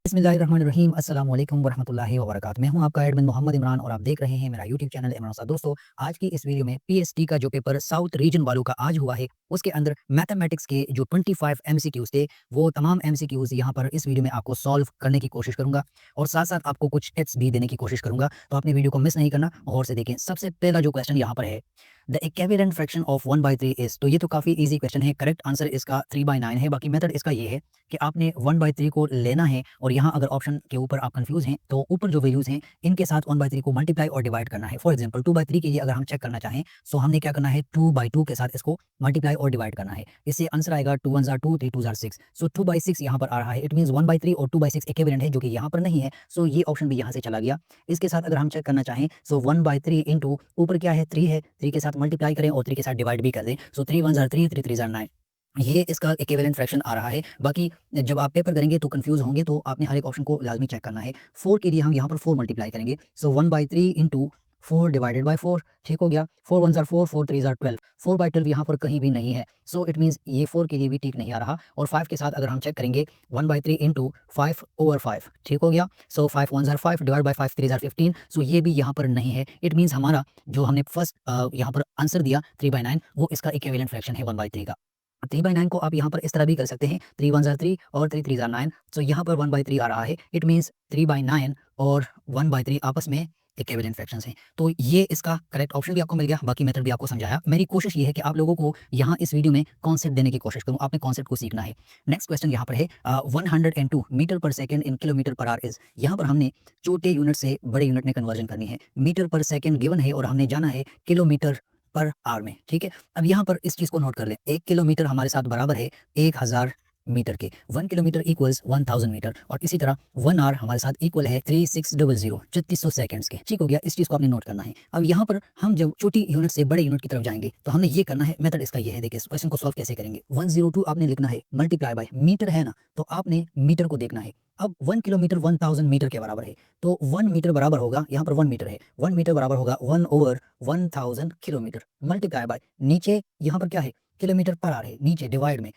बिस्मिल्लाहिर्रहमानिर्रहीम अस्सलाम वालेकुम वरहमतुल्लाहि वबरकातुहू। मैं हूं आपका एडमिन मोहम्मद इमरान और आप देख रहे हैं मेरा यूट्यूब चैनल इमरान उस्ताद। दोस्तों, आज की इस वीडियो में पीएसटी का जो पेपर साउथ रीजन वालों का आज हुआ है, उसके अंदर मैथमेटिक्स के जो 25 एमसीक्यूज थे, वो तमाम एमसीक्यूज यहाँ पर इस वीडियो में आपको सॉल्व करने की कोशिश करूंगा और साथ-साथ आपको कुछ टिप्स भी देने की कोशिश करूंगा। तो आपने वीडियो को मिस नहीं करना, गौर से देखें। सबसे पहला जो क्वेश्चन यहाँ पर है, the equivalent fraction of 1/3 is. तो ये तो काफ़ी ईजी क्वेश्चन है। करेक्ट आंसर इसका 3/9 है। बाकी मेथड इसका ये है कि आपने 1/3 को लेना है और यहाँ अगर ऑप्शन के ऊपर आप कंफ्यूज हैं तो ऊपर जो वैल्यूज हैं इनके साथ 1/3 को मल्टीप्लाई और डिवाइड करना है। फॉर एग्जांपल 2/3 के लिए अगर हम चेक करना चाहें तो हमने क्या करना है, 2/2 के साथ इसको मल्टीप्लाई और डिवाइड करना है। इससे आंसर आएगा 2 1 2 3 2 6। सो 2/6 यहाँ पर आ रहा है। इट मीन्स 1/3 और 2/6 इक्विवेलेंट है, जो कि यहाँ पर नहीं है। सो ये ऑप्शन भी यहाँ से चला गया। इसके साथ अगर हम चेक करना चाहें सो 1/3 इंटू ऊपर क्या है, 3 है, 3 के साथ मल्टीप्लाई करें और 3 के साथ डिवाइड भी कर दें। सो 3 1 3 3 3 9। ये इसका इक्विवेलेंट फ्रैक्शन आ रहा है। बाकी जब आप पेपर करेंगे तो कंफ्यूज होंगे, तो आपने हर एक ऑप्शन को लाजमी चेक करना है। 4 के लिए हम यहाँ पर 4 मल्टीप्लाई करेंगे। सो 1/3 इंटू 4 डिवाइडेड बाय 4। ठीक हो गया। 4 1 4 4 3 12। 4/12 यहाँ पर कहीं भी नहीं है। सो इट मीन्स ये 4 के लिए भी ठीक नहीं आ रहा। और 5 के साथ अगर हम चेक करेंगे 1/3 इंटू 5/5। ठीक हो गया। सो 5 1 5 डिवाइड बाय 5 3 15। सो ये भी यहाँ पर नहीं है। इट मीन्स हमारा जो हमने फर्स्ट यहाँ पर आंसर दिया 3/9, वो इसका इक्विवेलेंट फ्रैक्शन है 1/3 का। 3/9 को आप यहाँ पर इस तरह भी कर सकते हैं, 3 1 3 और 3 3 9। सो यहाँ पर 1/3 आ रहा है। इट मीन्स 3/9 और 1/3 आपस में इक्विवेलेंट फ्रैक्शंस हैं। तो ये इसका करेक्ट ऑप्शन भी आपको मिल गया। बाकी मेथड भी आपको समझाया। मेरी कोशिश ये है कि आप लोगों को यहाँ इस वीडियो में कॉन्सेप्ट देने की कोशिश करूँ। आपने कॉन्सेप्ट को सीखना है। नेक्स्ट क्वेश्चन यहाँ पर है 102 मीटर पर second in kilometre per hour is. यहाँ पर हमने छोटे यूनिट से बड़े यूनिट में कन्वर्जन करनी है। मीटर पर सेकेंड गिवन है और हमने जाना है किलोमीटर पर आवर में। ठीक है, अब यहाँ पर इस चीज़ को नोट कर लें। 1 किलोमीटर हमारे साथ बराबर है 1000 मीटर के। 1 किलोमीटर इक्वल्स 1000 मीटर और इसी तरह 1 आवर हमारे साथ इक्वल है 3600 3600 सेकंड्स के। ठीक हो गया। इस चीज़ को आपने नोट करना है। अब यहाँ पर हम जब छोटी यूनिट से बड़े यूनिट की तरफ जाएंगे तो हमने ये करना है। मेथड इसका ये है। देखिए, इस क्वेश्चन को सॉल्व कैसे करेंगे। 102 आपने लिखना है, मल्टीप्लाई बाय मीटर है ना, तो आपने मीटर को देखना है। अब 1 किलोमीटर 1000 मीटर के बराबर है, तो 1 मीटर बराबर होगा, यहाँ पर 1 मीटर है, 1 मीटर बराबर होगा 1/1000 किलोमीटर मल्टीप्लाई बाय, नीचे यहाँ पर क्या है, किलोमीटर पर आवर है, नीचे डिवाइड में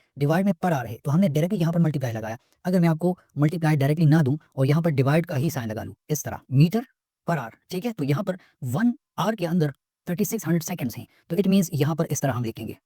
पर आवर है, तो हमने डायरेक्टली यहाँ पर मल्टीप्लाई लगाया। अगर मैं आपको मल्टीप्लाई डायरेक्टली ना दूं और यहाँ पर डिवाइड का ही साइन लगा लूँ इस तरह, मीटर पर आवर। ठीक है, तो यहाँ पर 1 आवर के अंदर 3600 सेकंड्स हैं, तो इट मीन्स यहाँ पर इस तरह हम लिखेंगे,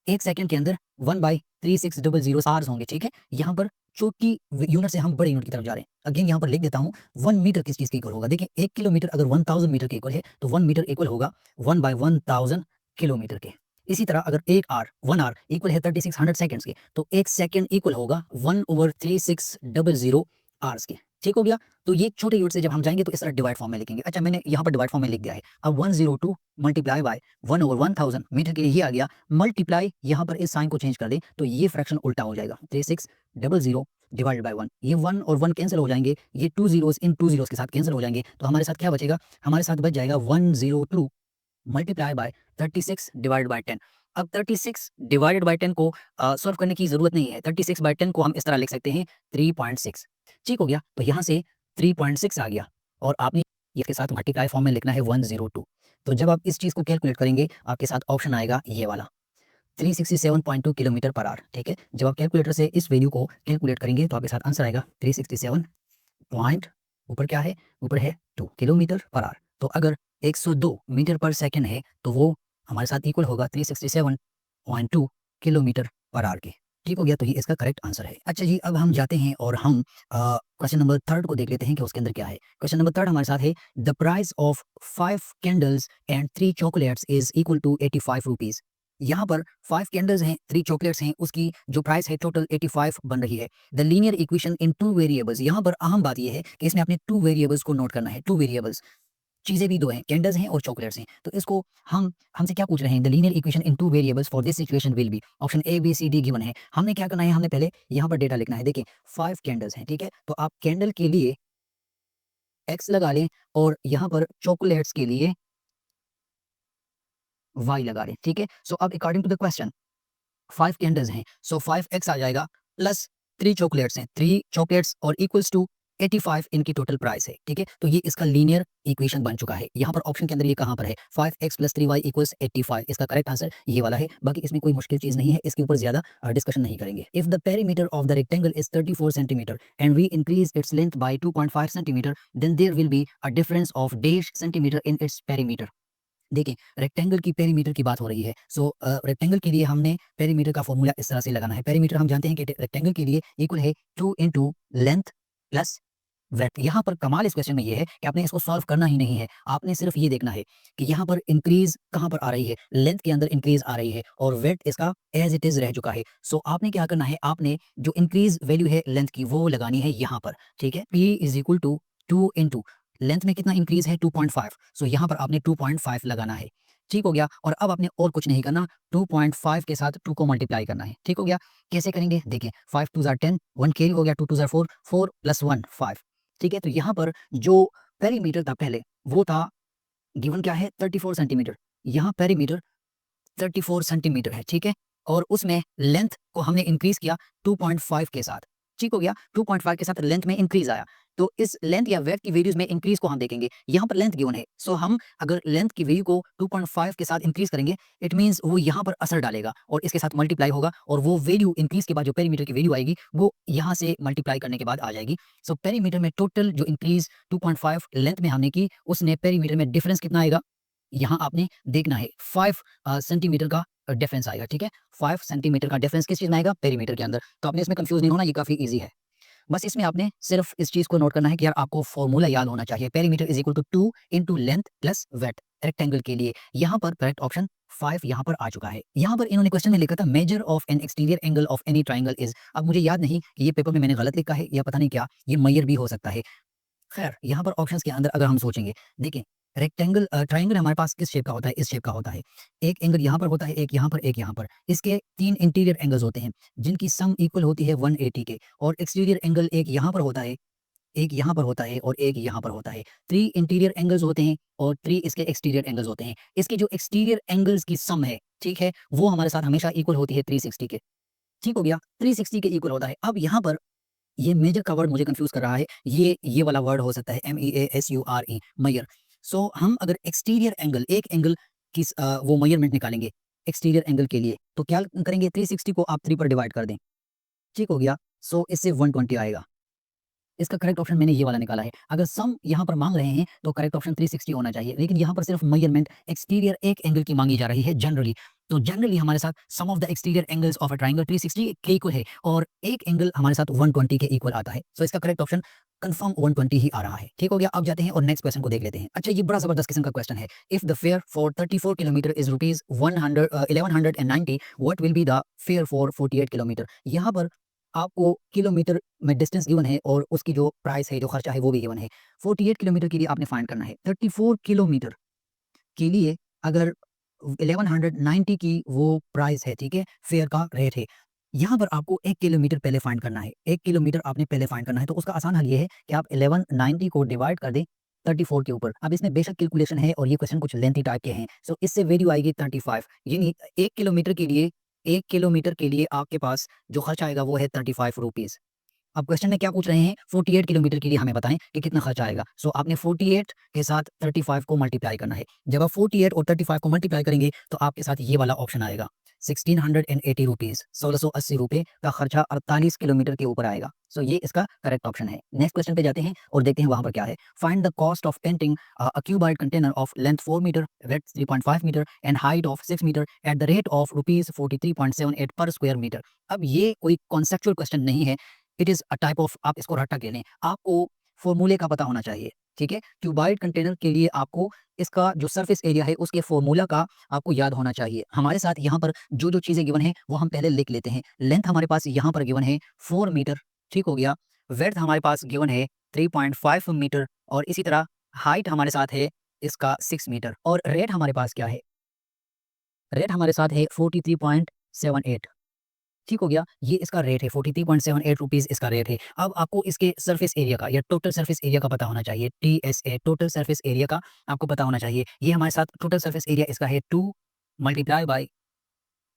1 सेकंड के अंदर 1/3600 आवर्स होंगे। ठीक है, यहाँ पर छोटी यूनिट से हम बड़े यूनिट की तरफ जा रहे हैं। अगेन यहाँ पर लिख देता हूँ, 1 मीटर किस चीज़ के इक्वल होगा। देखिए, 1 किलोमीटर अगर 1000 मीटर के इक्वल है तो 1 मीटर इक्वल होगा 1/1000 किलोमीटर के। इसी तरह अगर 1 आवर इक्वल है 3600 सेकंड्स के, तो 1 सेकंड इक्वल होगा 1/3600 आवर्स के। ठीक हो गया। तो ये छोटे यूनिट से जब हम जाएंगे तो इस तरह डिवाइड फॉर्म में लिखेंगे। अच्छा, मैंने यहाँ पर डिवाइड फॉर्म में लिख दिया है। अब 102 मल्टीप्लाई बाय 1/1000 मीटर के लिए ये आ गया, मल्टीप्लाई यहाँ पर इस साइन को चेंज कर दें तो ये फ्रैक्शन उल्टा हो जाएगा, 3600 डिवाइडेड बाय 1। ये 1 और 1 कैंसिल हो जाएंगे, ये 2 जीरोस इन 2 जीरोस के साथ कैंसिल हो जाएंगे, तो हमारे साथ क्या बचेगा, हमारे साथ बच जाएगा 102 मल्टीप्लाई बाय 36 डिवाइडेड बाय 10। अब 36 डिवाइडेड बाय 10 को सॉल्व करने की जरूरत नहीं है। 36/10 को हम इस तरह लिख सकते हैं 3.6। ठीक हो गया। तो यहाँ से 3.6 आ गया और आपने इसके साथ मल्टीप्लाई फॉर्म में लिखना है 102। तो जब आप इस चीज़ को कैलकुलेट करेंगे आपके साथ ऑप्शन आएगा ये वाला, 367.2 किलोमीटर पर आवर। ठीक है, जब आप कैलकुलेटर से इस वैल्यू को कैलकुलेट करेंगे तो आपके साथ आंसर आएगा 367 पॉइंट, ऊपर क्या है, ऊपर है 2 किलोमीटर पर आवर। तो अगर 102 मीटर पर सेकंड है तो वो हमारे साथ इक्वल होगा 367.2 किलोमीटर पर आवर के। ठीक हो गया। तो ये इसका करेक्ट आंसर है। अच्छा जी, अब हम जाते हैं और हम क्वेश्चन नंबर 3 को देख लेते हैं कि उसके अंदर क्या है। क्वेश्चन नंबर 3 हमारे साथ है, the price of 5 candles and 3 chocolates is equal to 85 rupees. यहाँ पर 5 कैंडल्स हैं, 3 चॉकलेट्स हैं, उसकी जो प्राइस है टोटल 85 बन रही है। The linear equation in 2 variables. यहाँ पर अहम बात यह है कि इसमें आपने 2 वेरिएबल्स को नोट करना है। 2 वेरिएबल्स, चीजें भी 2 हैं, कैंडल्स हैं और चॉकलेट्स हैं। तो इसको हमसे क्या पूछ रहे हैं, the linear equation in 2 variables for this situation will be, option A B C D given है। हमने क्या करना है, हमने पहले यहाँ पर डेटा लिखना है। देखिए, 5 कैंडल्स हैं। ठीक है, तो आप कैंडल के लिए एक्स लगा लें और यहाँ पर चॉकलेट्स के लिए वाई लगा लें। ठीक है, सो अब according to the question 5 candles हैं, सो 5x आ जाएगा प्लस 3 चॉकलेट्स हैं, 3 चॉकलेट्स और इक्वल्स टू 85 इनकी टोटल प्राइस है, ठीक है। तो ये इसका लीनियर इक्वेशन बन चुका है। यहाँ पर ऑप्शन के अंदर ये कहाँ पर है, 5x + 3y = 85। इसका करेक्ट आंसर ये वाला है। बाकी इसमें कोई मुश्किल चीज़ नहीं है, इसके ऊपर ज़्यादा डिस्कशन नहीं करेंगे। If the perimeter of the rectangle is 34 centimetre and we increase its length by 2.5 centimetre, then there will be a difference of dash centimetre in its perimeter. देखिए, रेक्टेंगल की पेरीमीटर की बात हो रही है। सो रेक्टेंगल के लिए हमने पेरीमीटर का फॉर्मूला इस तरह से लगाना है। पेरीमीटर हम जानते हैं कि रेक्टेंगल के लिए इक्वल है 2 × लेंथ प्लस ब्रेड्थ। यहाँ पर कमाल इस क्वेश्चन में ये है कि आपने इसको सॉल्व करना ही नहीं है, आपने सिर्फ ये देखना है कि यहाँ पर इंक्रीज कहाँ पर आ रही है, लेंथ के अंदर इंक्रीज आ रही है और वेट इसका एज इट इज रह चुका है। सो आपने क्या करना है, आपने जो इंक्रीज वैल्यू है लेंथ की वो लगानी है यहाँ पर, ठीक है। P = 2 × लेंथ में कितना इंक्रीज है, 2.5। सो यहाँ पर आपने 2.5 लगाना है, ठीक हो गया। और अब आपने और कुछ नहीं करना, 2.5 के साथ 2 को मल्टीप्लाई करना है, ठीक हो गया। कैसे करेंगे, देखिए 5 × 2 = 10, 1 कैरी हो गया, 2 × 2 = 4, 4 + 1 5, ठीक है। तो यहाँ पर जो पेरीमीटर था पहले वो था गिवन क्या है, 34 सेंटीमीटर। यहाँ पेरीमीटर 34 सेंटीमीटर है, ठीक है। और उसमें लेंथ को हमने इंक्रीज किया 2.5 के साथ, ठीक हो गया। 2.5 के साथ लेंथ में इंक्रीज आया, तो इस लेंथ या वेट की वैल्यूज में इंक्रीज को हम देखेंगे। यहाँ पर लेंथ गिवन है, सो हम अगर लेंथ की वैल्यू को 2.5 के साथ इंक्रीज करेंगे, इट मींस वो यहाँ पर असर डालेगा और इसके साथ मल्टीप्लाई होगा और वो वैल्यू इंक्रीज के बाद जो पेरीमीटर की वैल्यू आएगी वो यहाँ से मल्टीप्लाई करने के बाद आ जाएगी। सो पेरीमीटर में टोटल जो इंक्रीज 2.5 लेंथ में हमने की, उसने पेरीमीटर में डिफरेंस कितना आएगा, यहाँ आपने देखना है 5 सेंटीमीटर का डिफरेंस आएगा, ठीक है। 5 सेंटीमीटर का डिफरेंस किस चीज़ में आएगा, पेरीमीटर के अंदर। तो आपने इसमें कंफ्यूज नहीं होना, ये काफ़ी ईजी है। बस इसमें आपने सिर्फ इस चीज़ को नोट करना है कि यार आपको फॉर्मूला याद होना चाहिए। Perimeter = 2 × length plus weight rectangle के लिए। यहाँ पर करेक्ट ऑप्शन 5 यहाँ पर आ चुका है। यहाँ पर इन्होंने क्वेश्चन में लिखा था measure of N exterior angle of any triangle is. अब मुझे याद नहीं कि ये पेपर में मैंने गलत लिखा है या पता नहीं क्या, ये मैयर भी हो सकता है। खैर, यहाँ पर ऑप्शंस के अंदर अगर हम सोचेंगे, देखिए रेक्टेंगल ट्राइंगल हमारे पास किस शेप का होता है, इस शेप का होता है। एक एंगल यहाँ पर होता है, एक यहाँ पर, एक यहाँ पर। इसके 3 इंटीरियर एंगल्स होते हैं जिनकी सम इक्वल होती है 180 के। और एक्सटीरियर एंगल एक यहाँ पर होता है, एक यहाँ पर होता है और एक यहाँ पर होता है। 3 इंटीरियर एंगल्स होते हैं और 3 इसके एक्सटीरियर एंगल्स होते हैं। इसके जो एक्सटीरियर एंगल्स की सम है, ठीक है, वो हमारे साथ हमेशा इक्वल होती है 360 के, ठीक हो गया। 360 के इक्वल होता है। अब यहाँ पर ये मेजर का वर्ड मुझे कंफ्यूज कर रहा है, ये वाला वर्ड हो सकता है MEASURE, मेजर। सो हम अगर एक्सटीरियर एंगल, एक एंगल की वो मेजरमेंट निकालेंगे एक्सटीरियर एंगल के लिए, तो क्या करेंगे, 360 को आप 3 पर डिवाइड कर दें, ठीक हो गया। सो इससे 120 आएगा। इसका करेक्ट ऑप्शन मैंने ये वाला निकाला है। अगर सम यहाँ पर मांग रहे हैं तो करेक्ट ऑप्शन 360 होना चाहिए, लेकिन यहाँ पर सिर्फ मेजरमेंट एक्सटीरियर एक एंगल की मांगी जा रही है जनरली। तो जनरली हमारे साथ sum of the exterior angles of a triangle 360 के इक्वल है और एक एंगल हमारे साथ 120 के इक्वल आता है। सो इसका करेक्ट ऑप्शन कंफर्म 120 ही आ रहा है, ठीक हो गया। अब जाते हैं और नेक्स्ट क्वेश्चन को देख लेते हैं। अच्छा, ये बड़ा जबरदस्त किस्म का क्वेश्चन है। If the fair for 34 kilometre is rupees 1190, what will be the fair for 48 kilometre. यहाँ पर आपको किलोमीटर में डिस्टेंस गिवन है और उसकी जो प्राइस है, जो खर्चा है वो भी गिवन है। 48 किलोमीटर के लिए आपने फाइंड करना है। 34 किलोमीटर के लिए अगर 1190 की वो प्राइस है, ठीक है, फेयर का रेट है। यहाँ पर आपको 1 किलोमीटर पहले फाइंड करना है। 1 किलोमीटर आपने पहले फाइंड करना है, तो उसका आसान हल ये है कि आप 1190 को डिवाइड कर दें 34 के ऊपर। अब इसमें बेशक कैलकुलेशन है और ये क्वेश्चन कुछ लेंथी टाइप के हैं, सो इससे वैल्यू आएगी 35। यानी 1 किलोमीटर के लिए, 1 किलोमीटर के लिए आपके पास जो खर्च आएगा वो है 35 रुपीज़। अब क्वेश्चन में क्या पूछ रहे हैं, 48 किलोमीटर के लिए हमें बताएं कि कितना खर्च आएगा। सो आपने 48 के साथ 35 को मल्टीप्लाई करना है। जब आप 48 और 35 को मल्टीप्लाई करेंगे तो आपके साथ ये वाला ऑप्शन आएगा, 1680 रुपीज़, 1680 रुपये का खर्चा 48 किलोमीटर के ऊपर आएगा। सो ये इसका करेक्ट ऑप्शन है। नेक्स्ट क्वेश्चन पे जाते हैं और देखते हैं वहाँ पर क्या है। Find the cost of painting a cuboid container of length 4 metre, width 3.5 metre and height of 6 metre at the rate of rupees 43.78 per square metre. अब ये कोई कॉन्सेप्चुअल क्वेश्चन नहीं है, it is a type of, आप इसको रट्टा कह लें। आपको फॉर्मूले का पता होना चाहिए, ठीक है। क्यूबाइड कंटेनर के लिए आपको इसका जो सरफेस एरिया है उसके फॉर्मूला का आपको याद होना चाहिए। हमारे साथ यहाँ पर जो चीज़ें गिवन हैं वो हम पहले लिख लेते हैं। लेंथ हमारे पास यहाँ पर गिवन है 4 मीटर, ठीक हो गया। विड्थ हमारे पास गिवन है 3.5 मीटर और इसी तरह हाइट हमारे साथ है इसका 6 मीटर और रेट हमारे पास क्या है, रेट हमारे साथ है 43.78, ठीक हो गया। ये इसका रेट है, 43.78 रुपीज़ इसका रेट है। अब आपको इसके सरफेस एरिया का या टोटल सरफेस एरिया का पता होना चाहिए, TSA, टोटल सरफेस एरिया का आपको पता होना चाहिए। ये हमारे साथ टोटल सरफेस एरिया इसका है 2 मल्टीप्लाई बाय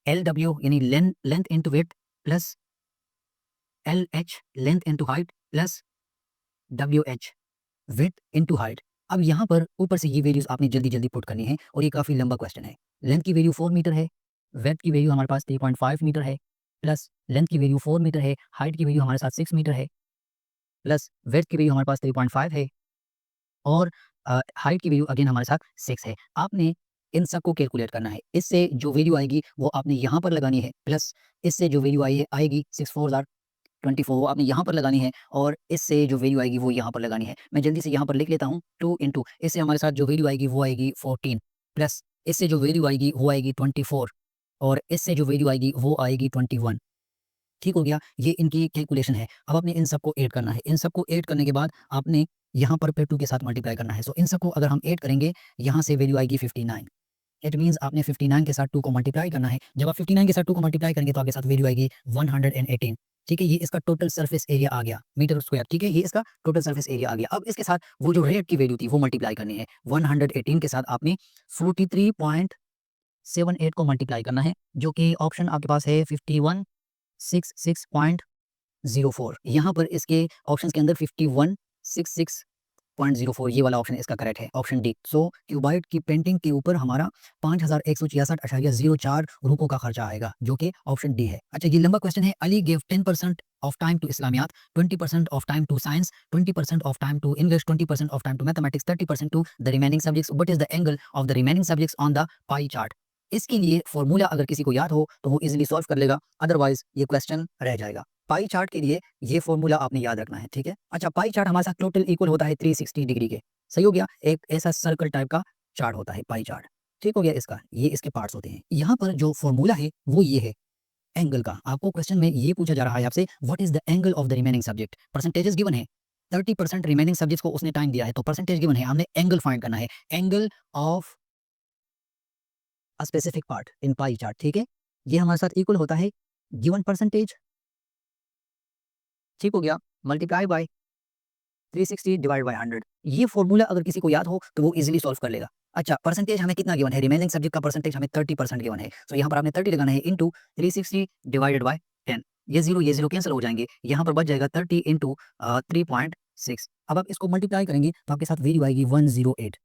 LW यानी length into width plus LH length into height plus WH width into height. अब यहाँ पर ऊपर से ये वैल्यूज़ आपने जल्दी-जल्दी पुट करनी है और ये काफ़ी लंबा क्वेश्चन है। लेंथ की वैल्यू 4 मीटर है, विड्थ की वैल्यू हमारे पास 3.5 मीटर है, प्लस लेंथ की वैल्यू 4 मीटर है, हाइट की वैल्यू हमारे साथ 6 मीटर है, प्लस विड्थ की वैल्यू हमारे पास 3.5 है और हाइट की वैल्यू अगेन हमारे साथ 6 है। आपने इन सबको कैलकुलेट करना है। इससे जो वैल्यू आएगी वो आपने यहाँ पर लगानी है, प्लस इससे जो वैल्यू आएगी 6 4 ज़ार 24 वो आपने यहाँ पर लगानी है और इससे जो वैल्यू आएगी वो यहाँ पर लगानी है। मैं जल्दी से यहाँ पर लिख लेता हूँ 2 इंटू इससे हमारे साथ जो वैल्यू आएगी वो आएगी 14 प्लस इससे जो वैल्यू आएगी वो आएगी 24 और इससे जो वैल्यू आएगी वो आएगी 21। ठीक हो गया? ये इनकी कैलकुलेशन है। अब आपने इन सबको ऐड करना है। इन सबको ऐड करने के बाद आपने यहाँ पर फिर 2 के साथ मल्टीप्लाई करना है। सो इन सबको अगर हम ऐड करेंगे, यहाँ से वैल्यू आएगी 59। इट मीन्स आपने 59 के साथ 2 को मल्टीप्लाई करना है। जब आप 59 के साथ 2 को मल्टीप्लाई करेंगे तो आपके साथ वैल्यू आएगी 118। ठीक है? ये इसका टोटल सरफेस एरिया आ गया, मीटर स्क्वायर। ठीक है? ये इसका टोटल सरफेस एरिया आ गया। अब इसके साथ वो जो रेट की वैल्यू थी वो मल्टीप्लाई करनी है। 118 के साथ आपने 43.78 को मल्टीप्लाई करना है, जो कि ऑप्शन आपके पास है 5166.04। यहाँ पर इसके ऑप्शंस के अंदर 5166.04 ये वाला ऑप्शन इसका करेक्ट है, ऑप्शन डी। सो क्यूबाइट की पेंटिंग के ऊपर हमारा 5166.04 रुपयों का खर्चा आएगा, जो कि ऑप्शन डी है। अच्छा, ये लंबा क्वेश्चन है। Ali give 10% of time to Islamiat, 20% of time to science, 20% of time to English, 20% of time to mathematics, 30% to the remaining subjects. What is the angle of the remaining subjects on the pie chart? इसके लिए formula अगर किसी को याद हो तो वो easily solve कर लेगा, अदरवाइज ये क्वेश्चन रह जाएगा। पाई चार्ट के लिए ये फॉर्मूला आपने याद रखना है, ठीक है? अच्छा, पाई चार्ट हमारे साथ टोटल इक्वल होता है 360 डिग्री के। सही हो गया? एक ऐसा सर्कल टाइप का चार्ट होता है पाई चार्ट। ठीक हो गया इसका? ये इसके पार्ट्स होते हैं। यहाँ पर जो फॉर्मूला है वो ये है एंगल का। आपको क्वेश्चन में ये पूछा जा रहा है आपसे, what is the angle of the remaining subject? Percentages given है, 30% रिमेनिंग सब्जेक्ट्स को उसने टाइम दिया है, तो परसेंटेज गिवन है, हमने एंगल फाइंड करना है। Angle of a specific part in pie chart. ठीक है? ये हमारे साथ इक्वल होता है गिवन परसेंटेज, ठीक हो गया, मल्टीप्लाई बाय 360 डिवाइड बाय 100। ये फॉर्मूला अगर किसी को याद हो तो वो इजीली सॉल्व कर लेगा। अच्छा, परसेंटेज हमें कितना गिवन है? रिमेनिंग सब्जेक्ट का परसेंटेज हमें 30% गिवन है। सो यहाँ पर आपने 30 लगाना है इंटू 360 डिवाइडेड बाय 10। ये जीरो कैंसिल हो जाएंगे। यहाँ पर बच जाएगा 30 इंटू 3.6। अब आप इसको मल्टीप्लाई करेंगे तो आपके साथ वैल्यू आएगी 108।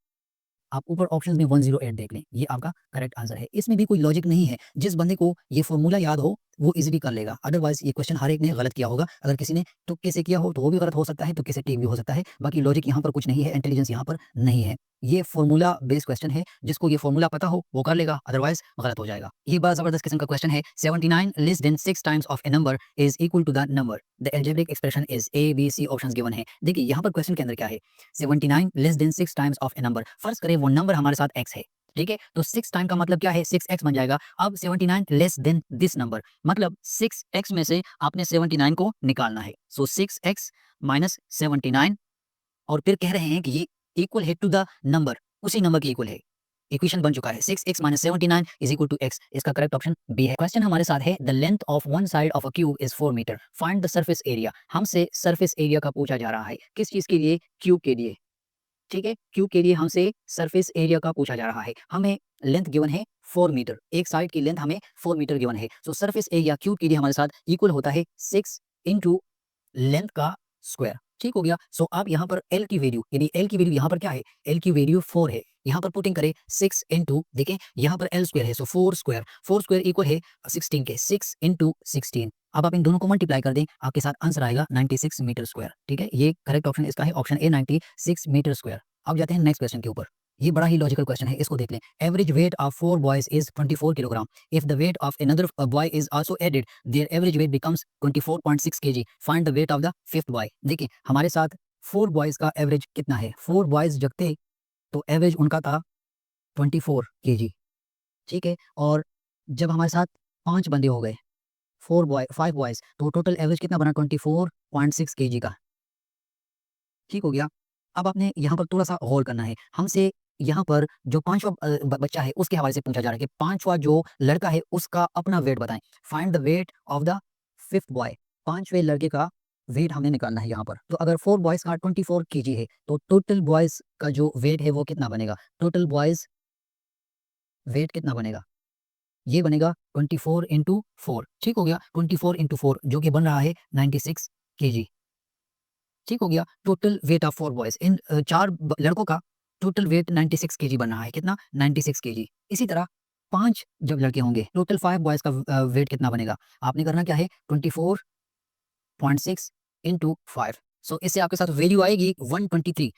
आप ऊपर ऑप्शंस में 108 देख लें, ये आपका करेक्ट आंसर है। इसमें भी कोई लॉजिक नहीं है। जिस बंदे को ये फॉर्मूला याद हो वो इजीली कर लेगा, अदरवाइज ये क्वेश्चन हर एक ने गलत किया होगा। अगर किसी ने तुक्के से किया हो तो वो भी गलत हो सकता है, तुक्के से ठीक भी हो सकता है। बाकी लॉजिक यहाँ पर कुछ नहीं है, इंटेलिजेंस यहाँ पर नहीं है। ये फॉर्मूला बेस्ड क्वेश्चन है, जिसको ये फॉर्मूला पता हो वो कर लेगा, अदरवाइज गलत हो जाएगा। ये बड़ा जबरदस्त किस्म का क्वेश्चन है। 79 less than 6 times of a number is equal to the number. The algebraic expression is A B C. Options given है। देखिए यहाँ पर क्वेश्चन के अंदर क्या है, 79 less than 6 times of a number. फर्ज करें वो नंबर हमारे साथ x है, ठीक है? तो 6 टाइम का मतलब क्या है? 6x बन जाएगा। अब 79 लेस देन दिस नंबर, मतलब 6x में से आपने 79 को निकालना है। सो 6x माइनस 79 और फिर कह रहे हैं कि ये इक्वल है टू द नंबर, उसी नंबर के इक्वल है। इक्वेशन बन चुका है 6x minus 79 is equal to x। इसका करेक्ट ऑप्शन बी है। क्वेश्चन हमारे साथ है the length of one side of a cube is 4 metre, find the surface area. हमसे सरफेस एरिया का पूछा जा रहा है। किस चीज के लिए? क्यूब के लिए। ठीक है? क्यूब के लिए हमसे सरफेस एरिया का पूछा जा रहा है। हमें लेंथ गिवन है 4 मीटर, एक साइड की लेंथ हमें 4 मीटर गिवन है। सो सरफेस एरिया क्यूब के लिए हमारे साथ इक्वल होता है 6 इंटू लेंथ का स्क्वायर। ठीक हो गया? सो आप यहाँ पर एल की वैल्यू, यानी एल की वैल्यू यहाँ पर क्या है? एल की वैल्यू 4 है। यहाँ पर पुटिंग करें 6 इंटू, देखें यहाँ पर एल स्क्वायर है, सो 4 स्क्वायर इक्वल है 16 के, 6 इंटू 16। अब आप इन दोनों को मल्टीप्लाई कर दें, आपके साथ आंसर आएगा 96 मीटर स्क्वायर। ठीक है? ये करेक्ट ऑप्शन इसका है, ऑप्शन ए 96 मीटर स्क्वायर। अब जाते हैं नेक्स्ट क्वेश्चन के ऊपर। ये बड़ा ही लॉजिकल क्वेश्चन है, इसको देख लें। Average weight of 4 boys is 24 kilogram. If the weight of another boy is also added, their average weight becomes 24.6 KG. Find the weight of the fifth boy. देखिए हमारे साथ 4 बॉयज का एवरेज कितना है? 4 बॉयज जब थे तो एवरेज उनका था 24 केजी। ठीक है? और जब हमारे साथ 5 बंदे हो गए, 5 बॉयज, तो टोटल एवरेज कितना बना? 24.6 केजी का। ठीक हो गया? अब आपने यहाँ पर थोड़ा-सा गौर करना है। हमसे यहाँ पर जो 5वां बच्चा है उसके हवाले से पूछा जा रहा है कि 5वां जो लड़का है उसका अपना वेट बताएँ। Find the weight of the 5th boy. 5वें लड़के का वेट हमें निकालना है यहाँ पर। तो अगर 4 बॉयज़ का 24 केजी है तो टोटल बॉयज़ का जो वेट है वो कितना बनेगा? टोटल बॉयज़ वेट कितना बनेगा? ये बनेगा 24 इंटू 4। ठीक हो गया? 24 इंटू 4 जो कि बन रहा है 96 केजी। ठीक हो गया। टोटल वेट ऑफ 4 बॉयज़, इन 4 लड़कों का टोटल वेट 96 केजी बन रहा है। कितना? 96 केजी। इसी तरह 5 जब लड़के होंगे, टोटल 5 बॉयज़ का वेट कितना बनेगा? आपने करना क्या है, 24.6 इंटू 5। सो इससे आपके साथ वैल्यू आएगी 123।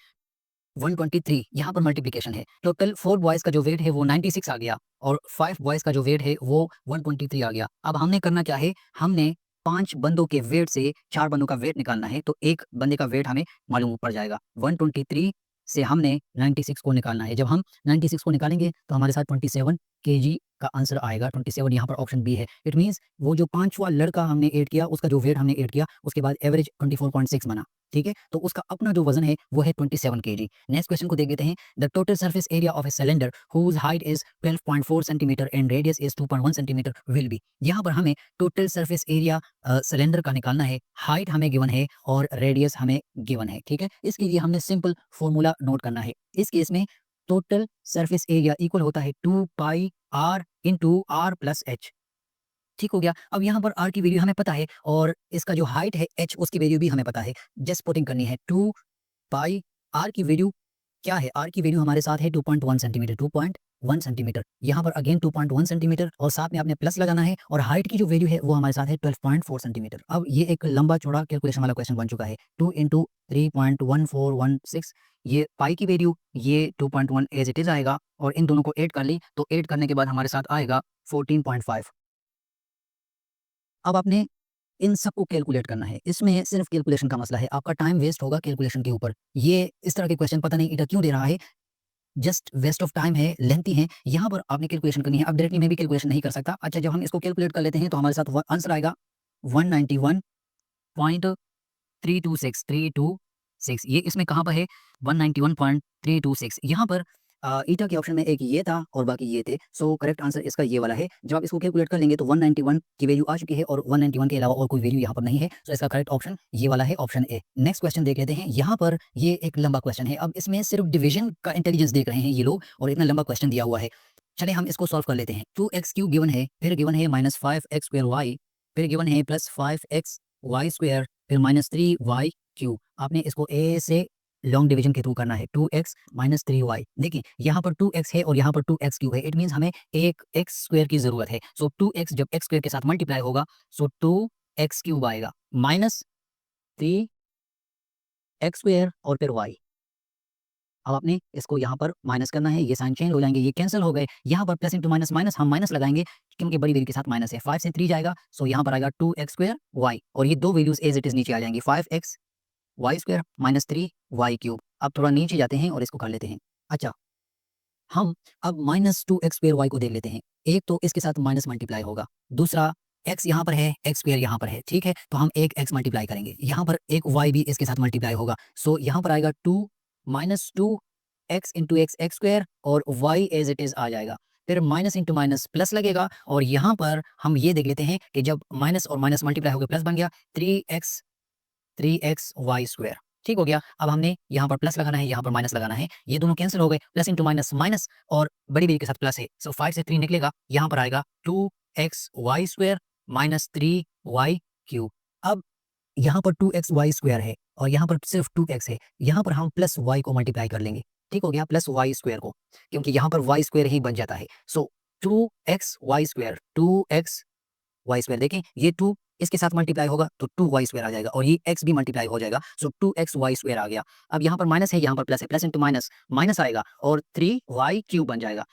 123 यहाँ पर मल्टीप्लिकेशन है। टोटल 4 बॉयज़ का जो वेट है वो 96 आ गया और 5 बॉयज़ का जो वेट है वो 123 आ गया। अब हमने करना क्या है, हमने 5 बंदों के वेट से 4 बंदों का वेट निकालना है, तो एक बंदे का वेट हमें मालूम पड़ जाएगा। 123 से हमने 96 को निकालना है। जब हम 96 को निकालेंगे तो हमारे साथ 27 केजी का आंसर आएगा। 27 यहाँ पर ऑप्शन बी है। इट मीन्स वो जो 5वां लड़का हमने ऐड किया, उसका जो वेट हमने ऐड किया, उसके बाद एवरेज 24.6 बना। ठीक है, तो उसका अपना जो वजन है वो है 27 केजी। नेक्स्ट क्वेश्चन को देख लेते हैं। The total surface area of a cylinder whose height is 12.4 centimetre and radius is 2.1 centimetre will be. यहाँ पर हमें टोटल सरफेस एरिया सिलेंडर का निकालना है। हाइट हमें गिवन है और रेडियस हमें गिवन है। ठीक है, इसके लिए हमने सिंपल फॉर्मूला नोट करना है। इस केस में टोटल सरफेस एरिया इक्वल होता है 2 pi r into r plus h. ठीक हो गया। अब यहाँ पर r की वैल्यू हमें पता है और इसका जो हाइट है h, उसकी वैल्यू भी हमें पता है। जस्ट पुटिंग करनी है 2 पाई। r की वैल्यू क्या है? r की वैल्यू हमारे साथ है 2.1 सेंटीमीटर। 2.1 सेंटीमीटर, यहाँ पर अगेन 2.1 सेंटीमीटर और साथ में आपने प्लस लगाना है और हाइट की जो वैल्यू है वो हमारे साथ है 12.4 सेंटीमीटर। अब ये एक लंबा चौड़ा कैलकुलेशन वाला क्वेश्चन बन चुका है। 2 इंटू 3.1416, ये पाई की वैल्यू, ये 2.1 एज इट इज आएगा और इन दोनों को ऐड कर ली तो ऐड करने के बाद हमारे साथ आएगा 14.5। अब आपने इन सबको कैलकुलेट करना है। इसमें सिर्फ कैलकुलेशन का मसला है, आपका टाइम वेस्ट होगा कैलकुलेशन के ऊपर। ये इस तरह के क्वेश्चन पता नहीं इधर क्यों दे रहा है, जस्ट वेस्ट ऑफ टाइम है, लेंथी है। यहाँ पर आपने कैलकुलेशन करनी है। अब डायरेक्टली मैं भी कैलकुलेशन नहीं कर सकता। अच्छा, जब हम इसको कैलकुलेट कर लेते हैं तो हमारे साथ आंसर आएगा 191.326 ये इसमें कहाँ पर है? 191.326 यहाँ पर ईटा के ऑप्शन में एक ये था और बाकी ये थे। सो करेक्ट आंसर इसका ये वाला है। जब आप इसको कैलकुलेट कर लेंगे तो 191 की वैल्यू आ चुकी है और 191 के अलावा और कोई वैल्यू यहाँ पर नहीं है। सो इसका करेक्ट ऑप्शन ये वाला है, ऑप्शन ए। नेक्स्ट क्वेश्चन देख लेते हैं। यहाँ पर ये एक लंबा क्वेश्चन है। अब इसमें सिर्फ डिवीजन का इंटेलिजेंस देख रहे हैं ये लोग और इतना लंबा क्वेश्चन दिया हुआ है। चले हम इसको सॉल्व कर लेते हैं। 2x³ गिवन है, फिर गिवन है -5x²y, फिर गिवन है +5xy², फिर -3y³। आपने इसको ए से लॉन्ग डिवीजन के थ्रू करना है। 2x - 3y। देखिए यहाँ पर 2x है और यहाँ पर 2x³ है। इट मीन्स हमें एक x² की जरूरत है। सो 2x जब x² के साथ मल्टीप्लाई होगा सो 2x³ आएगा, -3x² और फिर y। अब आपने इसको यहाँ पर माइनस करना है, ये साइन चेंज हो जाएंगे, ये कैंसिल हो गए। यहाँ पर प्लस इंटू माइनस माइनस हम माइनस लगाएंगे क्योंकि बड़ी वैल्यू के साथ माइनस है। 5 से 3 जाएगा, सो यहाँ पर आएगा 2x² y और ये दो वैल्यूज एज इट इज नीचे आ जाएंगी, 5x y² -3y³। अब थोड़ा नीचे जाते हैं और इसको कर लेते हैं। अच्छा, हम अब -2x² y को देख लेते हैं। एक तो इसके साथ माइनस मल्टीप्लाई होगा, दूसरा x यहाँ पर है, x² यहाँ पर है। ठीक है, तो हम एक x मल्टीप्लाई करेंगे, यहाँ पर एक y भी इसके साथ मल्टीप्लाई होगा। सो यहाँ पर आएगा 2 -2x इंटू x² और y एज इट इज आ जाएगा। फिर माइनस इंटू माइनस प्लस लगेगा और यहाँ पर हम ये देख लेते हैं कि जब माइनस और माइनस मल्टीप्लाई होकर प्लस बन गया 3xy²। ठीक हो गया। अब हमने यहाँ पर प्लस लगाना है, यहाँ पर माइनस लगाना है, ये दोनों कैंसिल हो गए। प्लस इंटू माइनस माइनस और बड़ी वैल्यू के साथ प्लस है। सो 5 से 3 निकलेगा, यहाँ पर आएगा 2xy² -3y³। अब यहाँ पर 2xy² है और यहाँ पर सिर्फ 2x है, यहाँ पर हम प्लस y को मल्टीप्लाई कर लेंगे। ठीक हो गया, प्लस y² को, क्योंकि यहाँ पर y² ही बन जाता है। सो 2xy², 2xy² देखें, ये 2 इसके साथ मल्टीप्लाई होगा तो 2y² आ जाएगा और ये x भी मल्टीप्लाई हो जाएगा। सो 2xy² आ गया। अब यहाँ पर माइनस है, यहाँ पर प्लस है, प्लस इंटू माइनस माइनस आएगा और 3y³ बन जाएगा।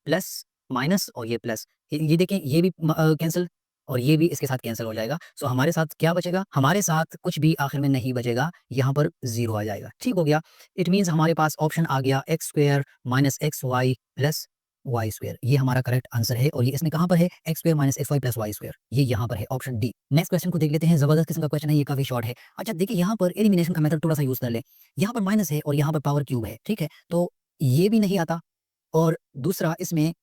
प्लस माइनस और ये प्लस, ये देखें, ये भी कैंसिल और ये भी इसके साथ कैंसिल हो जाएगा। सो हमारे साथ क्या बचेगा? हमारे साथ कुछ भी आखिर में नहीं बचेगा, यहाँ पर 0 आ जाएगा। ठीक हो गया। इट मीन्स हमारे पास ऑप्शन आ गया x² -xy + y²। ये हमारा करेक्ट आंसर है और ये इसमें कहाँ पर है? x² -xy + y²। ये यहाँ पर है, ऑप्शन डी। नेक्स्ट क्वेश्चन को देख लेते हैं। जबरदस्त किस्म का क्वेश्चन है, ये काफी शॉर्ट है। अच्छा देखिए, यहाँ पर एलिमिनेशन का मेथड थोड़ा सा यूज कर ले। यहाँ पर माइनस है और यहाँ पर पावर क्यूब है। ठीक है, तो ये भी नहीं आता और दूसरा इसमें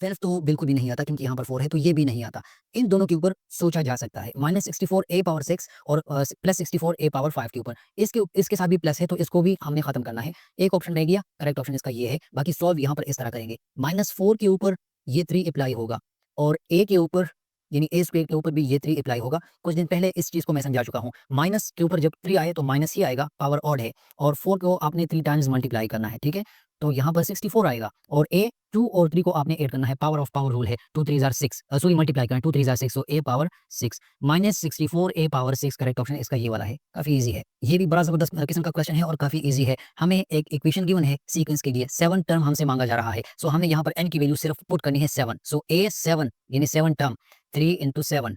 12 तो बिल्कुल भी नहीं आता क्योंकि यहाँ पर 4 है, तो ये भी नहीं आता। इन दोनों के ऊपर सोचा जा सकता है, -64 a पावर 6 और +64 a पावर 5 के ऊपर। इसके साथ भी प्लस है तो इसको भी हमने खत्म करना है। एक ऑप्शन रह गया, करेक्ट ऑप्शन इसका ये है। बाकी सॉल्व यहाँ पर इस तरह करेंगे, -4 के ऊपर ये 3 अप्लाई होगा और a के ऊपर यानी ए स्क्वायर के ऊपर भी ये 3 अप्लाई होगा। कुछ दिन पहले इस चीज़ को मैं समझा चुका हूँ। माइनस के ऊपर जब 3 आए तो माइनस ही आएगा, पावर ऑड है और 4 को आपने 3 टाइम्स मल्टीप्लाई करना है, ठीक है? तो यहाँ पर 64 आएगा और ए 2 और 3 को आपने ऐड करना है, पावर ऑफ पावर रूल है, 2 3 ज़ार 6 सॉरी मल्टीप्लाई करना है, 2 3 ज़ार 6 सो ए पावर 6 माइनस 64 ए पावर 6 करेक्ट ऑप्शन इसका ये वाला है। काफ़ी ईज़ी है। ये भी बड़ा ज़बरदस्त किस्म का क्वेश्चन है और काफ़ी ईज़ी है। हमें एक इक्वेशन गिवन है सीक्वेंस के लिए, 7 टर्म हमसे माँगा जा रहा है। सो हमने यहाँ पर n की वैल्यू सिर्फ पुट करनी है 7। सो ए 7 यानी 7 टर्म 3 into 7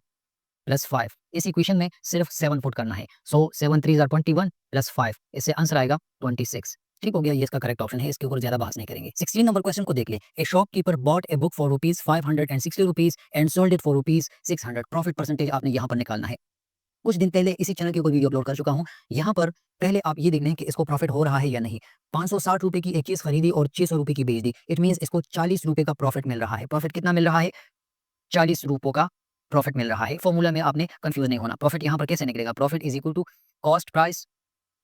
प्लस 5 इस इक्वेशन में सिर्फ 7 पुट करना है। सो 7 3 ज़ार 21 प्लस 5 इससे आंसर आएगा 26। ठीक हो गया, ये इसका करेक्ट ऑप्शन है, इसके ऊपर ज्यादा बात नहीं करेंगे। 16 नंबर क्वेश्चन को देख ले। ए shopkeeper bot a book for rupees 560 rupees and sold it for rupees 600। Profit percentage आपने यहाँ पर निकालना है। कुछ दिन पहले इसी चैनल के ऊपर वीडियो अपलोड कर चुका हूँ। यहाँ पर पहले आप ये देख लें कि इसको प्रॉफिट हो रहा है या नहीं। 560 रुपए की एक चीज खरीदी और 600 रुपए की बेच दी, इट मीन्स इसको 40 रुपए का प्रॉफिट मिल रहा है। प्रॉफिट कितना मिल रहा है? 40 रुपयों का प्रॉफिट मिल रहा है। फॉर्मूला में आपने कंफ्यूज नहीं होना। प्रॉफिट यहाँ पर कैसे निकलेगा? Profit is equal to cost price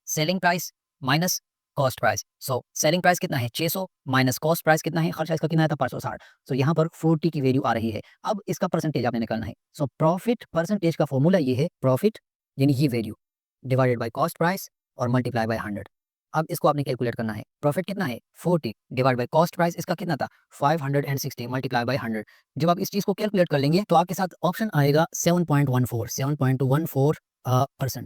selling price minus cost price. So selling price कितना है? 600 माइनस कॉस्ट प्राइस कितना है? खर्चा इसका कितना है था? 560। सो यहाँ पर 40 की वैल्यू आ रही है। अब इसका परसेंटेज आपने निकालना है। सो प्रॉफिट परसेंटेज का फॉर्मूला ये है, प्रॉफिट यानी ये value divided by cost price और मल्टीप्लाई बाय 100। अब इसको आपने कैलकुलेट करना है। प्रॉफिट कितना है? 40 डिवाइड बाय कॉस्ट प्राइस इसका कितना था? 560 मल्टीप्लाई बाय 100। जब आप इस चीज को कैलकुलेट कर लेंगे तो आपके साथ ऑप्शन आएगा 7.14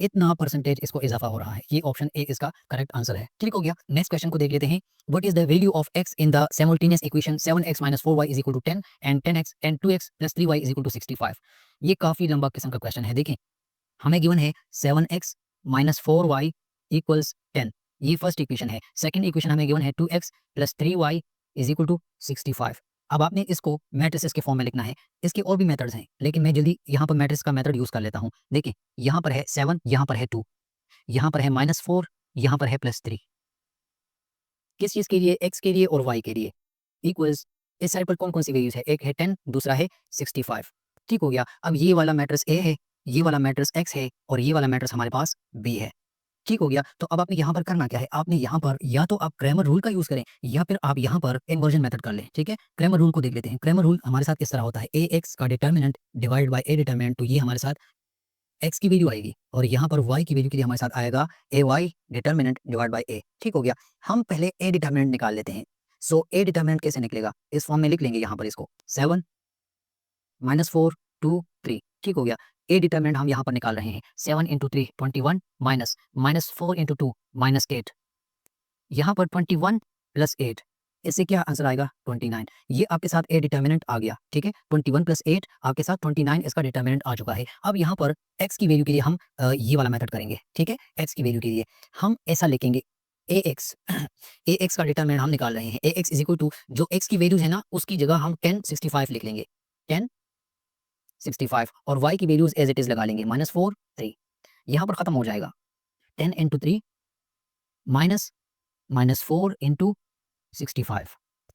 इतना परसेंटेज इसको इजाफा हो रहा है। ये ऑप्शन ए इसका करेक्ट आंसर है। ठीक हो गया। नेक्स्ट क्वेश्चन को देख लेते हैं। What is the value of x in the simultaneous equation 7x 4y is equal to 10 and 10x and 2x plus 3y is equal to 65। ये काफी लंबा किस्म का क्वेश्चन है। देखें, हमें गिवन है 7x 4y इक्वल्स 10, ये फर्स्ट इक्वेशन है। सेकंड इक्वेशन हमें गिवन है 2x plus 3y is equal to 65। अब आपने इसको मैट्रिसेस के फॉर्म में लिखना है। इसके और भी मेथड्स हैं, लेकिन मैं जल्दी यहाँ पर मैट्रिक्स का मेथड यूज कर लेता हूँ। देखिए, यहाँ पर है 7, यहाँ पर है 2, यहाँ पर है -4, यहाँ पर है +3। किस चीज के लिए? x के लिए और y के लिए। इक्वल्स इस साइड पर कौन कौन सी वैल्यूज है? एक है 10, दूसरा है 65। ठीक हो गया। अब ये वाला मैट्रिक्स a है, ये वाला मैट्रिक्स x है और ये वाला मैट्रिक्स हमारे पास b है। ठीक हो गया। तो अब आपने यहाँ पर करना क्या है? आपने यहाँ पर या तो आप क्रैमर रूल का यूज करें या फिर आप यहाँ पर इन्वर्जन मेथड कर लें। ठीक है, क्रैमर रूल को देख लेते हैं। क्रैमर रूल हमारे साथ किस तरह होता है? ए एक्स का determinant divide by A determinant, तो ये हमारे साथ एक्स की वैल्यू आएगी और यहाँ पर वाई की वैल्यू के लिए हमारे साथ आएगा ए वाई डिटर्मिनेंट डिवाइड बाय ए। ठीक हो गया। हम पहले ए डिटर्मिनेंट निकाल लेते हैं। सो ए डिटर्मिनेंट कैसे निकलेगा? इस फॉर्म में लिख लेंगे यहाँ पर इसको 7 -4 2 3। ठीक हो गया। ए डिटर्मिनेंट हम यहाँ पर निकाल रहे हैं। 7 × 3 21 माइनस -4 × 2 -8। यहाँ पर 21 प्लस 8, इससे क्या आंसर आएगा? 29। ये आपके साथ ए डिटर्मिनेंट आ गया। ठीक है, 21 प्लस 8 आपके साथ 29 इसका डिटर्मिनेंट आ चुका है। अब यहाँ पर x की वैल्यू के लिए हम ये वाला मेथड करेंगे। ठीक है, x की वैल्यू के लिए हम ऐसा लिखेंगे ax ax का डिटर्मिनेंट हम निकाल रहे हैं। ax इज इक्वल टू जो x की वैल्यूज है ना, उसकी जगह हम 10 65 लिख लेंगे। 10 65 और y की वैल्यूज एज इट इज लगा लेंगे। -4 3, यहाँ पर खत्म हो जाएगा। 10 × 3 -4 × 65।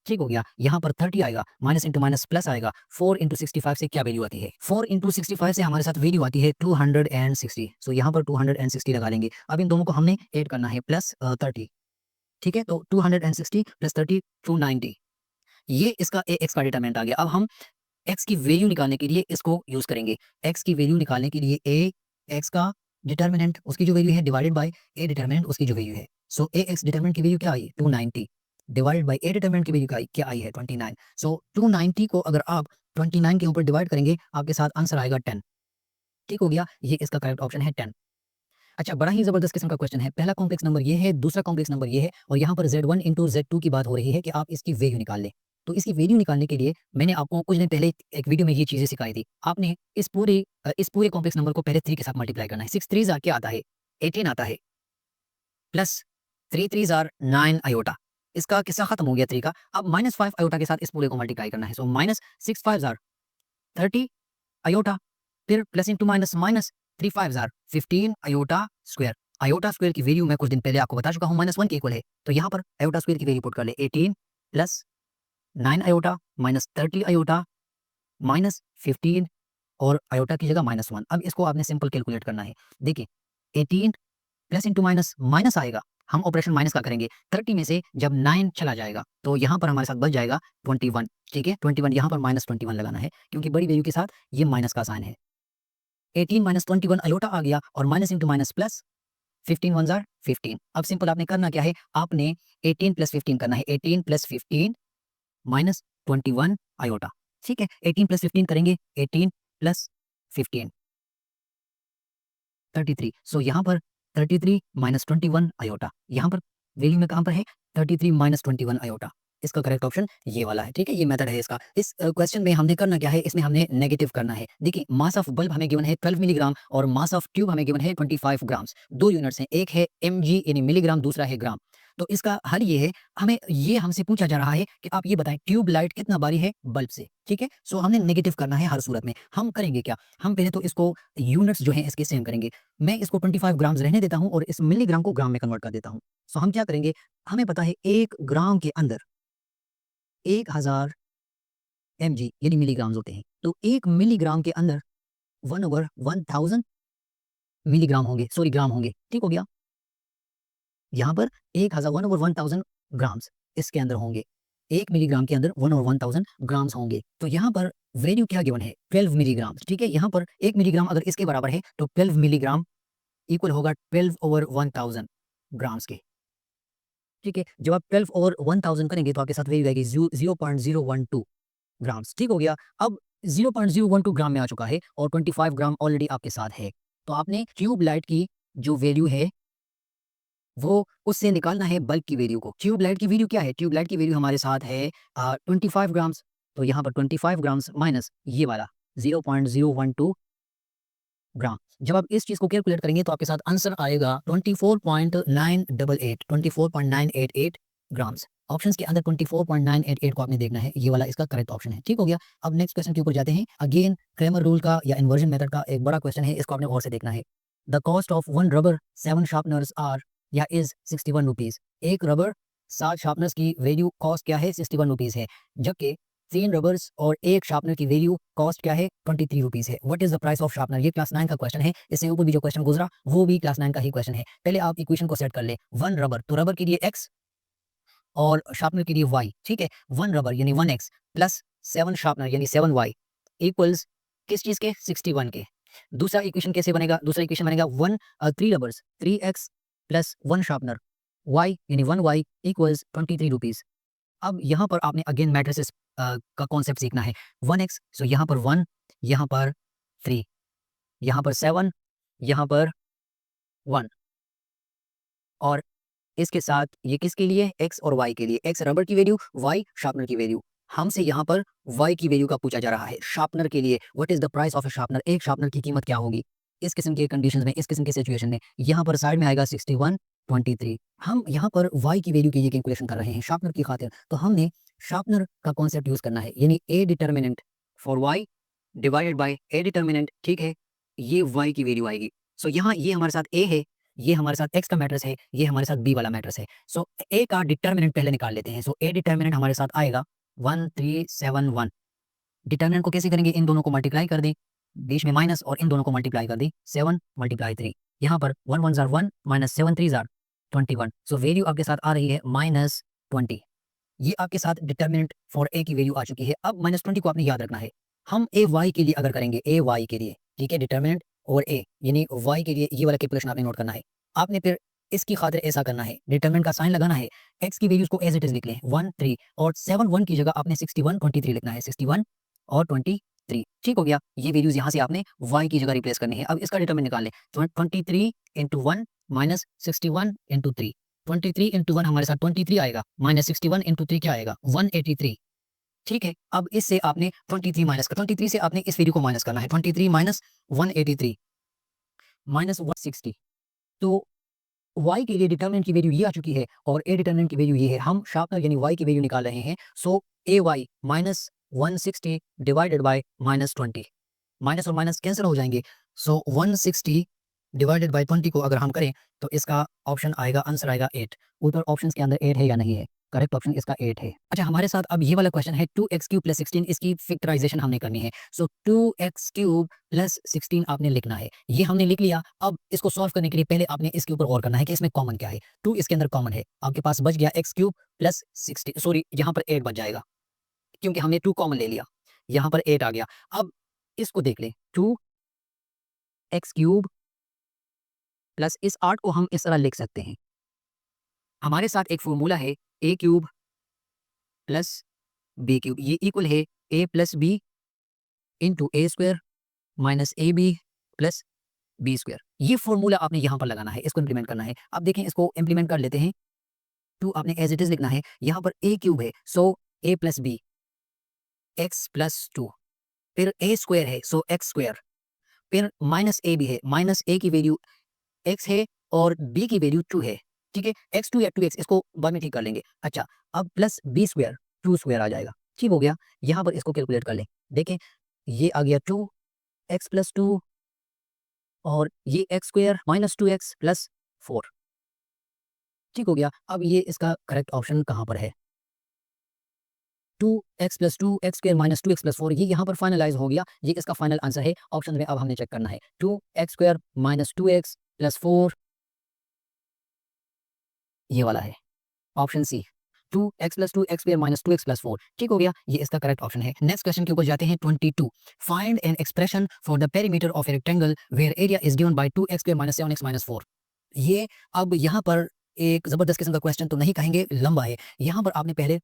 ठीक हो गया। यहाँ पर 30 आएगा, माइनस इंटू माइनस प्लस आएगा। 4 × 65 से क्या वैल्यू आती है? 4 × 65 से हमारे साथ वैल्यू आती है 260। सो यहाँ पर 260 लगा लेंगे। अब इन दोनों को हमने ऐड करना है प्लस 30। ठीक है, तो 260 प्लस 30 290। ये इसका ए एक्स का डिटरमिनेंट आ गया। अब हम एक्स की वैल्यू निकालने के लिए इसको यूज करेंगे। एक्स की वैल्यू निकालने के लिए ए एक्स का डिटर्मिनेंट उसकी जो वैल्यू है डिवाइडेड बाय ए डिटर्मिनेंट उसकी जो वैल्यू है। सो ए एक्स डिटर्मिनेंट की वैल्यू क्या आई? 290 डिवाइडेड बाय ए डिटर्मिनेंट की वैल्यू क्या आई है? 29। सो 290 को अगर आप 29 के ऊपर डिवाइड करेंगे आपके साथ आंसर आएगा 10। ठीक हो गया, ये इसका करेक्ट ऑप्शन है 10। अच्छा, बड़ा ही जबरदस्त किस्म का क्वेश्चन है। पहला कॉम्प्लेक्स नंबर ये है, दूसरा कॉम्प्लेक्स नंबर ये है और यहाँ पर z1 × z2 की बात हो रही है कि आप इसकी वैल्यू निकाल लें। तो इसकी वैल्यू निकालने के लिए मैंने आपको कुछ दिन पहले एक वीडियो में ये चीजें सिखाई थी। आपने इस पूरे कॉम्प्लेक्स नंबर को पहले 3 के साथ मल्टीप्लाई करना है। 6 3 क्या आता है? 18 आता है, प्लस 3 3 9 आयोटा। इसका किस्सा खत्म हो गया 3 का। अब -5 आयोटा के साथ इस पूरे को मल्टीप्लाई करना है। सो -6 5 30 आयोटा, फिर plus into minus -3 5 15 iota square. Iota square की वैल्यू मैं कुछ दिन पहले आपको बता चुका हूँ -1 के इक्वल है। तो यहाँ पर आयोटा स्क्वायर की वैल्यू पुट कर ले। 18 plus 9 iota minus 30 iota minus 15 और आयोटा की जगह -1। अब इसको आपने सिंपल कैलकुलेट करना है। देखिए 18 प्लस इंटू माइनस माइनस आएगा हम ऑपरेशन माइनस का करेंगे। 30 में से जब 9 चला जाएगा तो यहाँ पर हमारे साथ बच जाएगा 21, ठीक है। 21 यहाँ पर -21 लगाना है क्योंकि बड़ी वैल्यू के साथ ये माइनस का साइन है। 18 - 21 अयोटा आ गया और minus into minus plus, 15 1 jar 15। अब सिंपल आपने करना क्या है, आपने 18 + 15 करना है। 18 + 15 -21 अयोटा, ठीक है। 18 + 15 करेंगे, 18 + 15 33। सो यहाँ पर 33 - 21 अयोटा, यहाँ पर वैल्यू में कहाँ पर है 33 - 21 अयोटा। इसका करेक्ट ऑप्शन ये वाला है, ठीक है। ये मेथड है इसका। इस क्वेश्चन में हमने करना क्या है, इसमें हमने नेगेटिव करना है। देखिए मास ऑफ बल्ब हमें गिवन है 12 मिलीग्राम और मास ऑफ ट्यूब हमें गिवन है 25 ग्राम्स। दो यूनिट्स हैं, एक है mg यानी मिलीग्राम, दूसरा है ग्राम। तो इसका हल ये है, हमें ये हमसे पूछा जा रहा है कि आप ये बताएं ट्यूब लाइट कितना भारी है बल्ब से, ठीक है। सो हमने नेगेटिव करना है हर सूरत में। हम करेंगे क्या, हम पहले तो इसको यूनिट्स जो है इसके सेम करेंगे। मैं इसको 25 ग्राम्स रहने देता हूं और इस मिलीग्राम को ग्राम में कन्वर्ट कर देता हूं। सो हम क्या करेंगे, हमें पता है 1 ग्राम के अंदर 1000 mg यानी मिलीग्राम्स होते हैं। तो 1 मिलीग्राम के अंदर 1/1000 मिलीग्राम होंगे, सॉरी ग्राम होंगे, ठीक हो गया। यहाँ पर 1000 1/1000 ग्राम्स इसके अंदर होंगे। 1 मिलीग्राम के अंदर 1/1000 ग्राम्स होंगे। तो यहाँ पर वैल्यू क्या गिवन है 12 मिलीग्राम, ठीक है। यहाँ पर 1 मिलीग्राम अगर इसके बराबर है तो 12 मिलीग्राम इक्वल होगा 12/1000 ग्राम्स के, ठीक है। जब आप 12/1000 करेंगे तो आपके साथ वैल्यू आएगी 0.012 ग्राम्स, ठीक हो गया। अब 0.012 ग्राम में आ चुका है और 25 ग्राम ऑलरेडी आपके साथ है। तो आपने ट्यूब लाइट की जो वैल्यू है वो उससे निकालना है बल्ब की वैल्यू को। ट्यूब लाइट की वैल्यू क्या है, ट्यूब लाइट की वैल्यू हमारे साथ है 25 ग्राम्स। तो यहाँ पर 25 ग्राम्स माइनस ये वाला 0.012 ग्राम। जब आप इस चीज को कैलकुलेट करेंगे तो आपके साथ आंसर आएगा 24.988 ग्राम्स। ऑप्शंस के अंदर 24.988 को आपने देखना है, ये वाला इसका करेक्ट ऑप्शन है, ठीक हो गया। अब नेक्स्ट क्वेश्चन के ऊपर जाते हैं। अगेन क्रेमर रूल का या इन्वर्जन मेथड का एक बड़ा क्वेश्चन है, इसको आपने गौर से देखना है। The cost of 1 rubber 7 sharpeners are या इज 61 रुपीज। एक रबर 7 शार्पनर्स की वैल्यू कॉस्ट क्या है 61 रुपीज है, जबकि 3 रबर्स और एक शार्पनर की वैल्यू कॉस्ट क्या है 23 रुपीज है। What is the price of sharpener. ये क्लास 9 का क्वेश्चन है, इससे ऊपर भी जो क्वेश्चन गुजरा वो भी क्लास 9 का ही क्वेश्चन है। पहले आप इक्वेशन को सेट कर ले। 1 रबर, तो रबर के लिए x और शार्पनर के लिए y, ठीक है। 1 रबर यानी 1x प्लस 7 शार्पनर यानी 7y इक्वल्स किस चीज के 61 के। दूसरा इक्वेशन कैसे बनेगा, दूसरा इक्वेशन बनेगा 3 rubbers 3x plus 1 sharpener y यानी 1y इक्वल्स 23 रुपीज। अब यहाँ पर आपने अगेन मैट्रिसेस का कॉन्सेप्ट सीखना है। 1x, सो यहाँ पर 1, यहाँ पर 3, यहाँ पर 7, यहाँ पर 1 और इसके साथ ये किसके लिए x और y के लिए। x रबर की वैल्यू, y शार्पनर की वैल्यू। हमसे यहाँ पर y की वैल्यू का पूछा जा रहा है शार्पनर के लिए। What is the price of A sharpener, एक शार्पनर की कीमत क्या होगी इस किस्म के कंडीशंस में, इस किस्म के सिचुएशन में। यहाँ पर साइड में आएगा 61 23। हम यहाँ पर y की वैल्यू के लिए कैलकुलेशन कर रहे हैं शार्पनर की खातिर, तो हमने शार्पनर का कॉन्सेप्ट यूज करना है, यानी a determinant for y divided by a determinant, ठीक है। ये y की वैल्यू आएगी। सो यहाँ ये हमारे साथ a है, ये हमारे साथ x का मैट्रिक्स है, ये हमारे साथ b वाला मैट्रिक्स है। सो a का डिटर्मिनेंट पहले निकाल लेते हैं। सो a डिटर्मिनेंट हमारे साथ आएगा 1371। डिटर्मिनेंट को कैसे करेंगे, इन दोनों को मल्टीप्लाई कर दें, बीच में माइनस और इन दोनों को मल्टीप्लाई कर दें, 7 × 3। यहाँ पर 1 1 jar 1 minus 7 3 jar 21। So value आपके साथ आ रही है -20। ये आपके साथ डिटर्मिनेंट फॉर a की वैल्यू आ चुकी है। अब -20 को आपने याद रखना है। हम a y के लिए अगर करेंगे, a y के लिए, ठीक है, डिटर्मिनेंट और a यानी y के लिए ये वाला कैलकुलेशन आपने नोट करना है। आपने फिर इसकी खातिर ऐसा करना है, डिटर्मिनेंट का साइन लगाना है, x की वैल्यूज को एज इट इज लिख लें 1 3 और 7 1 की जगह आपने 61 23 लिखना है, 61 और 23, ठीक हो गया। ये वैल्यूज यहाँ से आपने y की जगह रिप्लेस करनी है। अब इसका डिटर्मिनेंट निकाल लें, 23 × 1 माइनस 61 × 3। 23 × 1 हमारे साथ 23 आएगा, माइनस 61 × 3 क्या आएगा 183, ठीक है। अब इससे आपने 23 माइनस कर, 23 से आपने इस वैल्यू को माइनस करना है, 23 माइनस 183 माइनस 160। तो y के लिए डिटर्मिनेंट की वैल्यू ये आ चुकी है और a डिटर्मिनेंट की वैल्यू ये है। हम शार्पनर यानी y की वैल्यू निकाल रहे हैं। सो ay minus 160 divided by -20, minus और माइनस कैंसिल हो जाएंगे। सो 160 डिवाइडेड बाय 20 को अगर हम करें तो इसका ऑप्शन आएगा, आंसर आएगा 8। ऊपर ऑप्शंस के अंदर 8 है या नहीं है, करेक्ट ऑप्शन इसका 8 है। अच्छा, हमारे साथ अब ये वाला क्वेश्चन है 2x³ + 16, इसकी फैक्टराइजेशन हमने करनी है। सो 2x³ + 16 आपने लिखना है। ये हमने लिख लिया। अब इसको सॉल्व करने के लिए पहले आपने इसके ऊपर गौर करना है कि इसमें कॉमन क्या है। 2 इसके अंदर कॉमन है, आपके पास बच गया x³ + 16, सॉरी यहाँ पर 8 बच जाएगा क्योंकि हमने 2 कॉमन ले लिया, यहाँ पर 8 आ गया। अब इसको देख लें, 2x³ प्लस इस 8 को हम इस तरह लिख सकते हैं। हमारे साथ एक फॉर्मूला है a³ प्लस b³ ये इक्वल है a plus B into a² minus ab plus b²। ये फॉर्मूला आपने यहाँ पर लगाना है, इसको इंप्लीमेंट करना है। अब देखें, इसको इंप्लीमेंट कर लेते हैं। 2 आपने एज इट इज लिखना है, यहाँ पर a³ है, so a plus B x plus 2, फिर a² है, सो x², फिर माइनस a भी है, माइनस a की वैल्यू x है और b की वैल्यू 2 है। ठीक है, x2 या 2x इसको बाद में ठीक कर लेंगे। अच्छा, अब प्लस b² 2² आ जाएगा। ठीक हो गया, यहाँ पर इसको कैलकुलेट कर लें। देखें, ये आ गया 2x प्लस 2 और ये x² माइनस 2x प्लस 4। ठीक हो गया। अब ये इसका करेक्ट ऑप्शन कहाँ पर है? 2x plus 2 x² minus 2x plus 4, ये यहाँ पर फाइनलाइज हो गया। ये इसका फाइनल आंसर है। ऑप्शन में अब हमने चेक करना है 2x² माइनस 2x प्लस 4, ये वाला है option C, 2x plus 2 x² minus 2x plus 4। ठीक हो गया, ये इसका करेक्ट ऑप्शन है। नेक्स्ट क्वेश्चन के ऊपर जाते हैं। 22, find an expression for the perimeter of a rectangle where area is given by 2x² minus 7x minus 4। ये अब यहाँ पर एक जबरदस्त किस्म का क्वेश्चन तो नहीं कहेंगे, लंबा है। यहाँ पर आपने पहले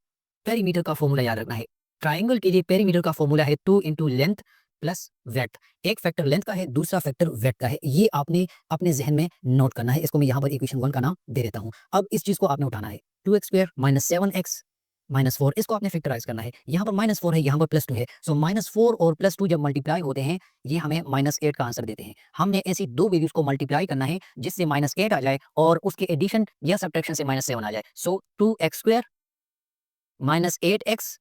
पेरीमीटर का फॉर्मूला याद रखना है। ट्राइंगल के लिए पेरीमीटर का फॉर्मूला है 2 इंटू लेंथ प्लस वेट। एक फैक्टर लेंथ का है, दूसरा फैक्टर वेट का है। ये आपने अपने जहन में नोट करना है। इसको मैं यहाँ पर इक्वेशन 1 का नाम दे देता हूँ। अब इस चीज को आपने उठाना है, 2x² माइनस 7x माइनस 4, इसको आपने फैक्टराइज करना है। यहाँ पर माइनस 4 है, यहाँ पर प्लस 2 है, सो माइनस 4 और प्लस 2 जब मल्टीप्लाई होते हैं ये हमें माइनस 8 का आंसर देते हैं। हमने ऐसी दो वैल्यूज को मल्टीप्लाई करना है जिससे माइनस 8 आ जाए और उसके एडिशन या सब्ट्रैक्शन से माइनस 7 आ जाए। सो 2x² minus 8x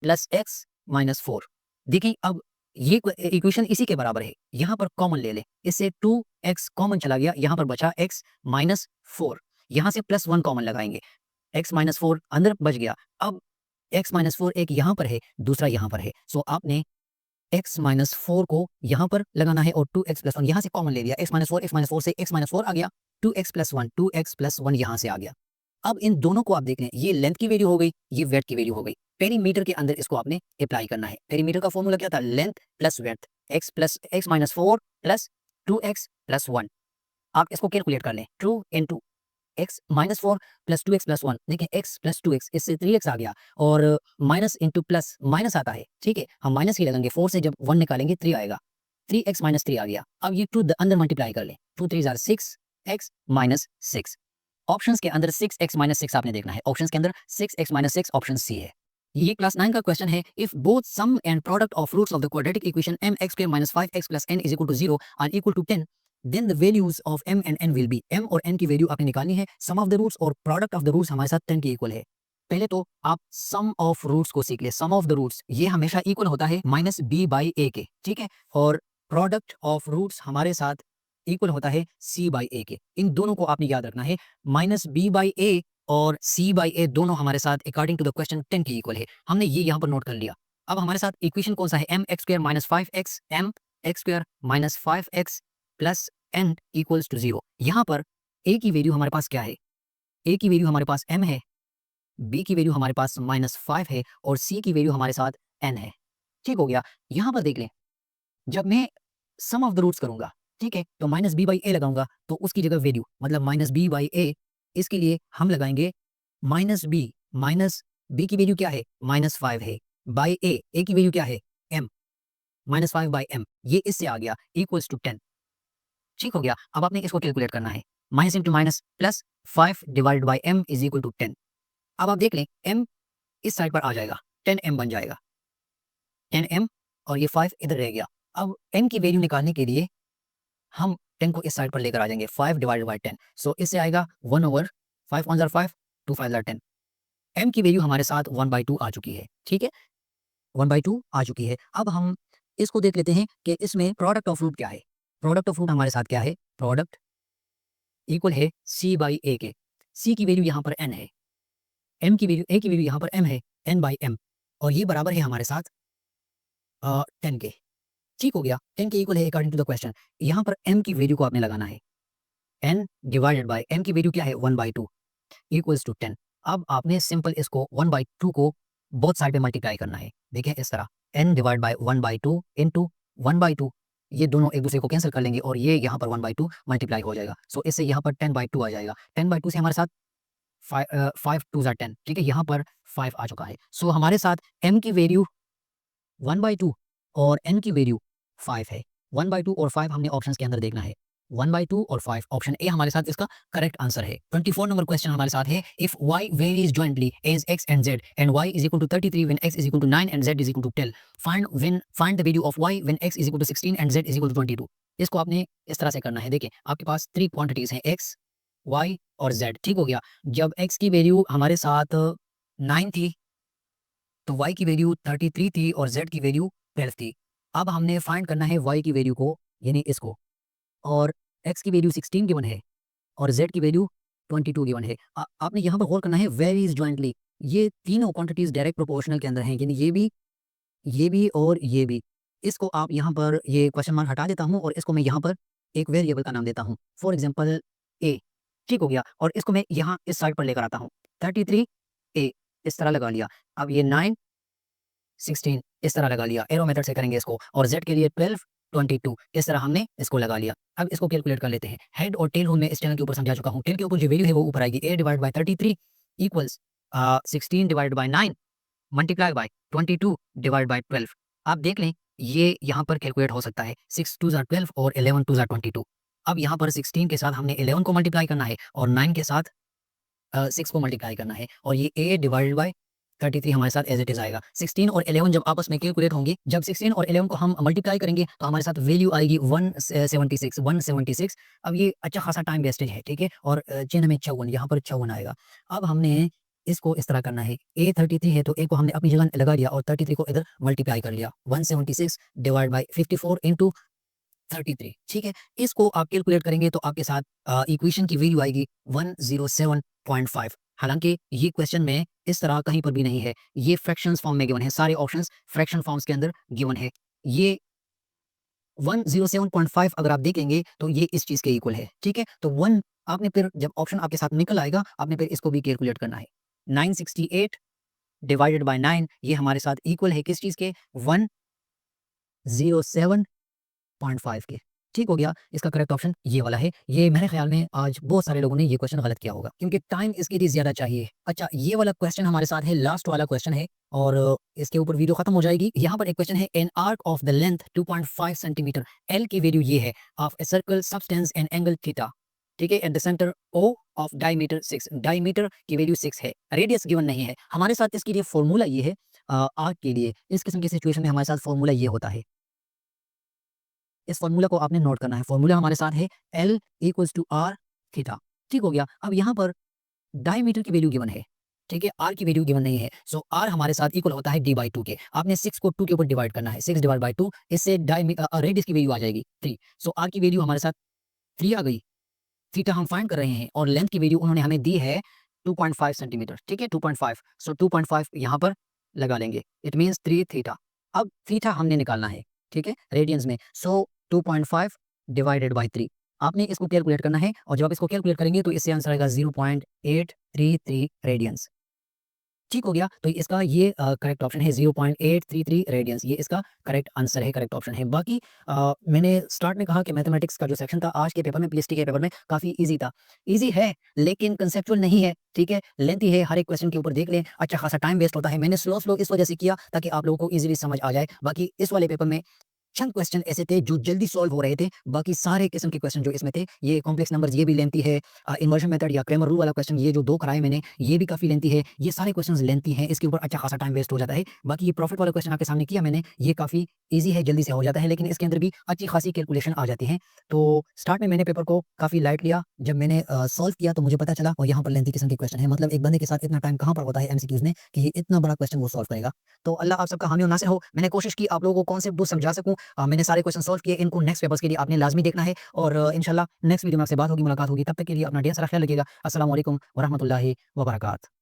plus x minus 4। देखिए, अब ये इक्वेशन इसी के बराबर है। यहाँ पर कॉमन ले लें, इससे 2x कॉमन चला गया, यहाँ पर बचा x माइनस 4। यहाँ से प्लस 1 कॉमन लगाएंगे, x माइनस 4 अंदर बच गया। अब x माइनस 4 एक यहाँ पर है, दूसरा यहाँ पर है, सो आपने x माइनस 4 को यहाँ पर लगाना है और 2x प्लस 1 यहाँ से कॉमन ले लिया। x माइनस 4 से x माइनस 4 आ गया, 2x प्लस 1 यहाँ से आ गया। अब इन दोनों को आप देख लें, ये लेंथ की वैल्यू हो गई, ये वेट की वैल्यू हो गई। पेरीमीटर के अंदर इसको आपने अप्लाई करना है। पेरीमीटर का फॉर्मूला क्या था? Length plus weight, x minus 4 plus 2x plus 1। आप इसको कैलकुलेट कर लें, 2 into x minus 4 plus 2x plus 1। देखिए, x प्लस 2x, इससे 3x आ गया और माइनस इंटू प्लस माइनस आता है। ठीक है, हम माइनस ही लगेंगे, 4 से जब 1 निकालेंगे 3 आएगा, 3x माइनस 3 आ गया। अब ये 2 अंदर मल्टीप्लाई कर लें, 2 3 जार 6x माइनस 6। ऑप्शंस के अंदर 6x माइनस 6 आपने देखना है। ऑप्शंस के अंदर 6x माइनस 6 ऑप्शन सी है। ये क्लास 9 का क्वेश्चन है। If both sum and product of roots of the quadratic equation mx² minus 5x plus n is equal to 0 are equal to 10, then the values of m and n will be. m और n की value आपने निकालनी है। Sum of the roots और product of the roots हमारे साथ 10 के equal है। पहले तो आप सम ऑफ रूट्स को सीख ले। सम ऑफ द रूट्स ये हमेशा इक्वल होता है माइनस b बाई a के। ठीक है, और प्रोडक्ट ऑफ रूट्स हमारे साथ इक्वल होता है c बाई a के। इन दोनों को आपने याद रखना है। माइनस b बाई a और c बाई a दोनों हमारे साथ अकॉर्डिंग टू द क्वेश्चन 10 के इक्वल है। हमने ये यहाँ पर नोट कर लिया। अब हमारे साथ इक्वेशन कौन सा है? mx² minus 5x, mx² minus 5x plus n equals to 0। यहाँ पर a की वैल्यू हमारे पास क्या है? a की वैल्यू हमारे पास m है, b की वैल्यू हमारे पास माइनस 5 है और c की वैल्यू हमारे साथ n है। ठीक हो गया। यहाँ पर देख लें, जब मैं सम ऑफ द रूट्स करूंगा, ठीक है, तो माइनस b बाई ए लगाऊंगा, तो उसकी जगह वैल्यू मतलब माइनस b बाई ए, इसके लिए हम लगाएंगे माइनस b की वैल्यू क्या है? माइनस 5 है, बाई a की वैल्यू क्या है? m, माइनस 5 बाई m, ये इससे आ गया इक्वल्स टू 10। ठीक हो गया। अब आपने इसको कैलकुलेट करना है, minus into minus plus 5 divide by m is equal to 10। अब आप देख लें, m इस साइड पर आ जाएगा, 10m बन जाएगा, 10m और ये 5 इधर रह गया। अब m की वैल्यू निकालने के लिए हम 10 को इस साइड पर लेकर आ जाएंगे, 5 डिवाइडेड बाई 10, सो इससे आएगा 1 ओवर 5 1 जार 5, 2 5 जार 10। m की वैल्यू हमारे साथ 1/2 आ चुकी है। ठीक है, 1/2 आ चुकी है। अब हम इसको देख लेते हैं कि इसमें प्रोडक्ट ऑफ रूट क्या है। प्रोडक्ट ऑफ रूट हमारे साथ क्या है? प्रोडक्ट इक्वल है c बाई a के। c की वैल्यू यहाँ पर n है, m की वैल्यू, a की वैल्यू यहाँ पर m है, n/m, और ये बराबर है हमारे साथ 10 के। ठीक हो गया, 10 के इक्वल है अकॉर्डिंग टू द क्वेश्चन। यहाँ पर m की वैल्यू को आपने लगाना है, n डिवाइडेड बाय m की वैल्यू क्या है 1/2 इक्वल्स टू 10। अब आपने सिंपल इसको 1/2 को बोथ साइड पे मल्टीप्लाई करना है। देखिए इस तरह n डिवाइड बाय 1/2 इनटू 1/2, ये दोनों एक दूसरे को कैंसिल कर लेंगे और ये यहाँ पर 1/2 मल्टीप्लाई हो जाएगा। सो इससे यहाँ पर 10/2 आ जाएगा। 10/2 से हमारे साथ 5 2 ज़ा 10, ठीक है, यहाँ पर 5 आ चुका है। सो हमारे साथ m की वैल्यू 1/2 और n की वैल्यू 5 है। 1/2 और 5 हमने ऑप्शंस के अंदर देखना है। 1/2 और 5, ऑप्शन ए हमारे साथ इसका करेक्ट आंसर है। 24 नंबर क्वेश्चन हमारे साथ है, if y varies jointly as x and z and y is equal to 33 when x is equal to 9 and z is equal to 12, find the value of y when x is equal to 16 and z is equal to 22। इसको आपने इस तरह से करना है। देखिए आपके पास 3 quantities हैं, x, y और z। ठीक हो गया। जब x की वैल्यू हमारे साथ 9 थी तो y की वैल्यू 33 थी और z की वैल्यू 12 थी। अब हमने फाइंड करना है y की वैल्यू को, यानी इसको, और x की वैल्यू 16 गिवन है और z की वैल्यू 22 गिवन है। आपने यहाँ पर गौर करना है वेरीज जॉइंटली, ये तीनों क्वांटिटीज डायरेक्ट प्रोपोर्शनल के अंदर हैं, यानी ये भी और ये भी। इसको आप यहाँ पर ये क्वेश्चन मार्क हटा देता हूँ और इसको मैं यहाँ पर एक वेरिएबल का नाम देता हूँ, फॉर एग्जाम्पल a। ठीक हो गया, और इसको मैं यहाँ इस साइड पर लेकर आता हूँ, 33 a इस तरह लगा लिया। अब ये 9 16 इस तरह लगा लिया, एरो मेथड से करेंगे इसको, और z के लिए 12 22 इस तरह हमने इसको लगा लिया। अब इसको कैलकुलेट कर लेते हैं। हेड और टेल रूल में इस चैनल के ऊपर समझा चुका हूँ। टेल के ऊपर जो वैल्यू है वो ऊपर आएगी, a divide by 33 equals 16 divide by 9 multiply by 22 divide by 12। आप देख लें ये यहाँ पर कैलकुलेट हो सकता है, 6 2 ज़ा 12 और 11 2 ज़ा 22। अब यहाँ पर 16 के साथ हमने 11 को मल्टीप्लाई करना है और 9 के साथ 6 को मल्टीप्लाई करना है, और ये a डिवाइडेड बाय 33 हमारे साथ एज इट इज आएगा। 16 और 11 जब आपस में कैलकुलेट होंगे, जब 16 और 11 को हम मल्टीप्लाई करेंगे तो हमारे साथ वैल्यू आएगी 176। अब ये अच्छा खासा टाइम वेस्टेज है, ठीक है, और चिन्ह में 54, यहाँ पर 54 आएगा। अब हमने इसको इस तरह करना है, a 33 है तो a को हमने अपनी जगह लगा दिया और 33 को इधर मल्टीप्लाई कर लिया, 176 डिवाइड बाई 54 इंटू 33। ठीक है, इसको आप कैलकुलेट करेंगे तो आपके साथ इक्वेशन की वैल्यू आएगी 107.5। हालांकि ये क्वेश्चन में इस तरह कहीं पर भी नहीं है, ये फ्रैक्शंस फॉर्म में गिवन है, सारे ऑप्शंस फ्रैक्शन फॉर्म्स के अंदर गिवन है। ये 107.5 अगर आप देखेंगे तो ये इस चीज के इक्वल है। ठीक है, तो 1 आपने फिर जब ऑप्शन आपके साथ निकल आएगा आपने फिर इसको भी कैलकुलेट करना है। 968 डिवाइडेड बाय 9 ये हमारे साथ इक्वल है किस चीज के, 107.5 के। ठीक हो गया, इसका करेक्ट ऑप्शन ये वाला है। ये मेरे ख्याल में आज बहुत सारे लोगों ने ये क्वेश्चन गलत किया होगा क्योंकि टाइम इसके लिए ज्यादा चाहिए। अच्छा, ये वाला क्वेश्चन हमारे साथ है, लास्ट वाला क्वेश्चन है और इसके ऊपर वीडियो खत्म हो जाएगी। यहाँ पर एक क्वेश्चन है, an arc of the length 2.5 centimetre, L की वैल्यू ये है, of a circle substance and angle theta. ठीक है, at the centre O of diameter 6, diameter की वैल्यू 6 है, रेडियस गिवन नहीं है। हमारे साथ इसके लिए फॉर्मूला ये है, आर्क के लिए इस किस्म की सिचुएशन में हमारे साथ फॉर्मूला ये होता है। इस फॉर्मूला को आपने नोट करना है। फॉर्मूला हमारे साथ है L equals to R theta. ठीक हो गया, अब यहाँ पर डायमीटर की वैल्यू गिवन है, ठीक है, R की वैल्यू गिवन नहीं है। सो R हमारे साथ इक्वल होता है d/2 के। आपने 6 को 2 के ऊपर डिवाइड करना है, 6 डिवाइड बाई 2, इससे रेडियस की वैल्यू आ जाएगी 3। सो R की वैल्यू हमारे साथ 3 आ गई। थीटा हम फाइंड कर रहे हैं और लेंथ की वैल्यू उन्होंने हमें दी है 2.5 सेंटीमीटर। ठीक है, 2.5, सो 2.5 यहाँ पर लगा लेंगे, इट मीन्स 3 थीटा। अब थीटा हमने निकालना है, ठीक है, रेडियंस में। सो 2.5 डिवाइडेड बाई 3 आपने इसको कैलकुलेट करना है और जब आप इसको कैलकुलेट करेंगे तो इससे आंसर आएगा 0.833 रेडियंस। ठीक हो गया, तो इसका ये करेक्ट ऑप्शन है 0.833 रेडियंस, ये इसका करेक्ट आंसर है, करेक्ट ऑप्शन है। बाकी मैंने स्टार्ट में कहा कि मैथमेटिक्स का जो सेक्शन था आज के पेपर में, पीएचडी के पेपर में, काफ़ी इजी था। इजी है लेकिन कंसेप्चुअल नहीं है, ठीक है, लेंथी है, हर एक क्वेश्चन के ऊपर देख लें, अच्छा खासा टाइम वेस्ट होता है। मैंने स्लो इस वजह से किया ताकि आप लोगों को ईजिली समझ आ जाए। बाकी इस वाले पेपर में चंद क्वेश्चन ऐसे थे जो जल्दी सॉल्व हो रहे थे, बाकी सारे किस्म के क्वेश्चन जो इसमें थे, ये कॉम्प्लेक्स नंबर्स ये भी लेंथी है, इन्वर्जन मेथड या क्रेमर रूल वाला क्वेश्चन ये जो 2 कराए मैंने ये भी काफ़ी लेंथी है। ये सारे क्वेश्चंस लेंथी हैं, इसके ऊपर अच्छा खासा टाइम वेस्ट हो जाता है। बाकी ये प्रॉफिट वाला क्वेश्चन आपके सामने किया मैंने, ये काफ़ी ईजी है, जल्दी से हो जाता है, लेकिन इसके अंदर भी अच्छी खासी कैलकुलेशन आ जाती हैं। तो स्टार्ट में मैंने पेपर को काफ़ी लाइट लिया, जब मैंने सॉल्व किया तो मुझे पता चला और यहाँ पर लेंथी किस्म के क्वेश्चन है, मतलब एक बंदे के साथ इतना टाइम कहाँ पर होता है एमसीक्यूज में कि ये इतना बड़ा क्वेश्चन वो सॉल्व करेगा। तो अल्लाह आप सबका हामी और नासिर हो। मैंने कोशिश की आप लोगों को कॉन्सेप्ट दो समझा सकूँ, मैंने सारे क्वेश्चन सॉल्व किए। इनको नेक्स्ट पेपर्स के लिए आपने लाजमी देखना है और इंशाल्लाह नेक्स्ट वीडियो में आपसे बात होगी, मुलाकात होगी। तब तक के लिए अपना ढेर सारा ख्याल रखिएगा। अस्सलाम वालेकुम व रहमतुल्लाहि व बरकातहू।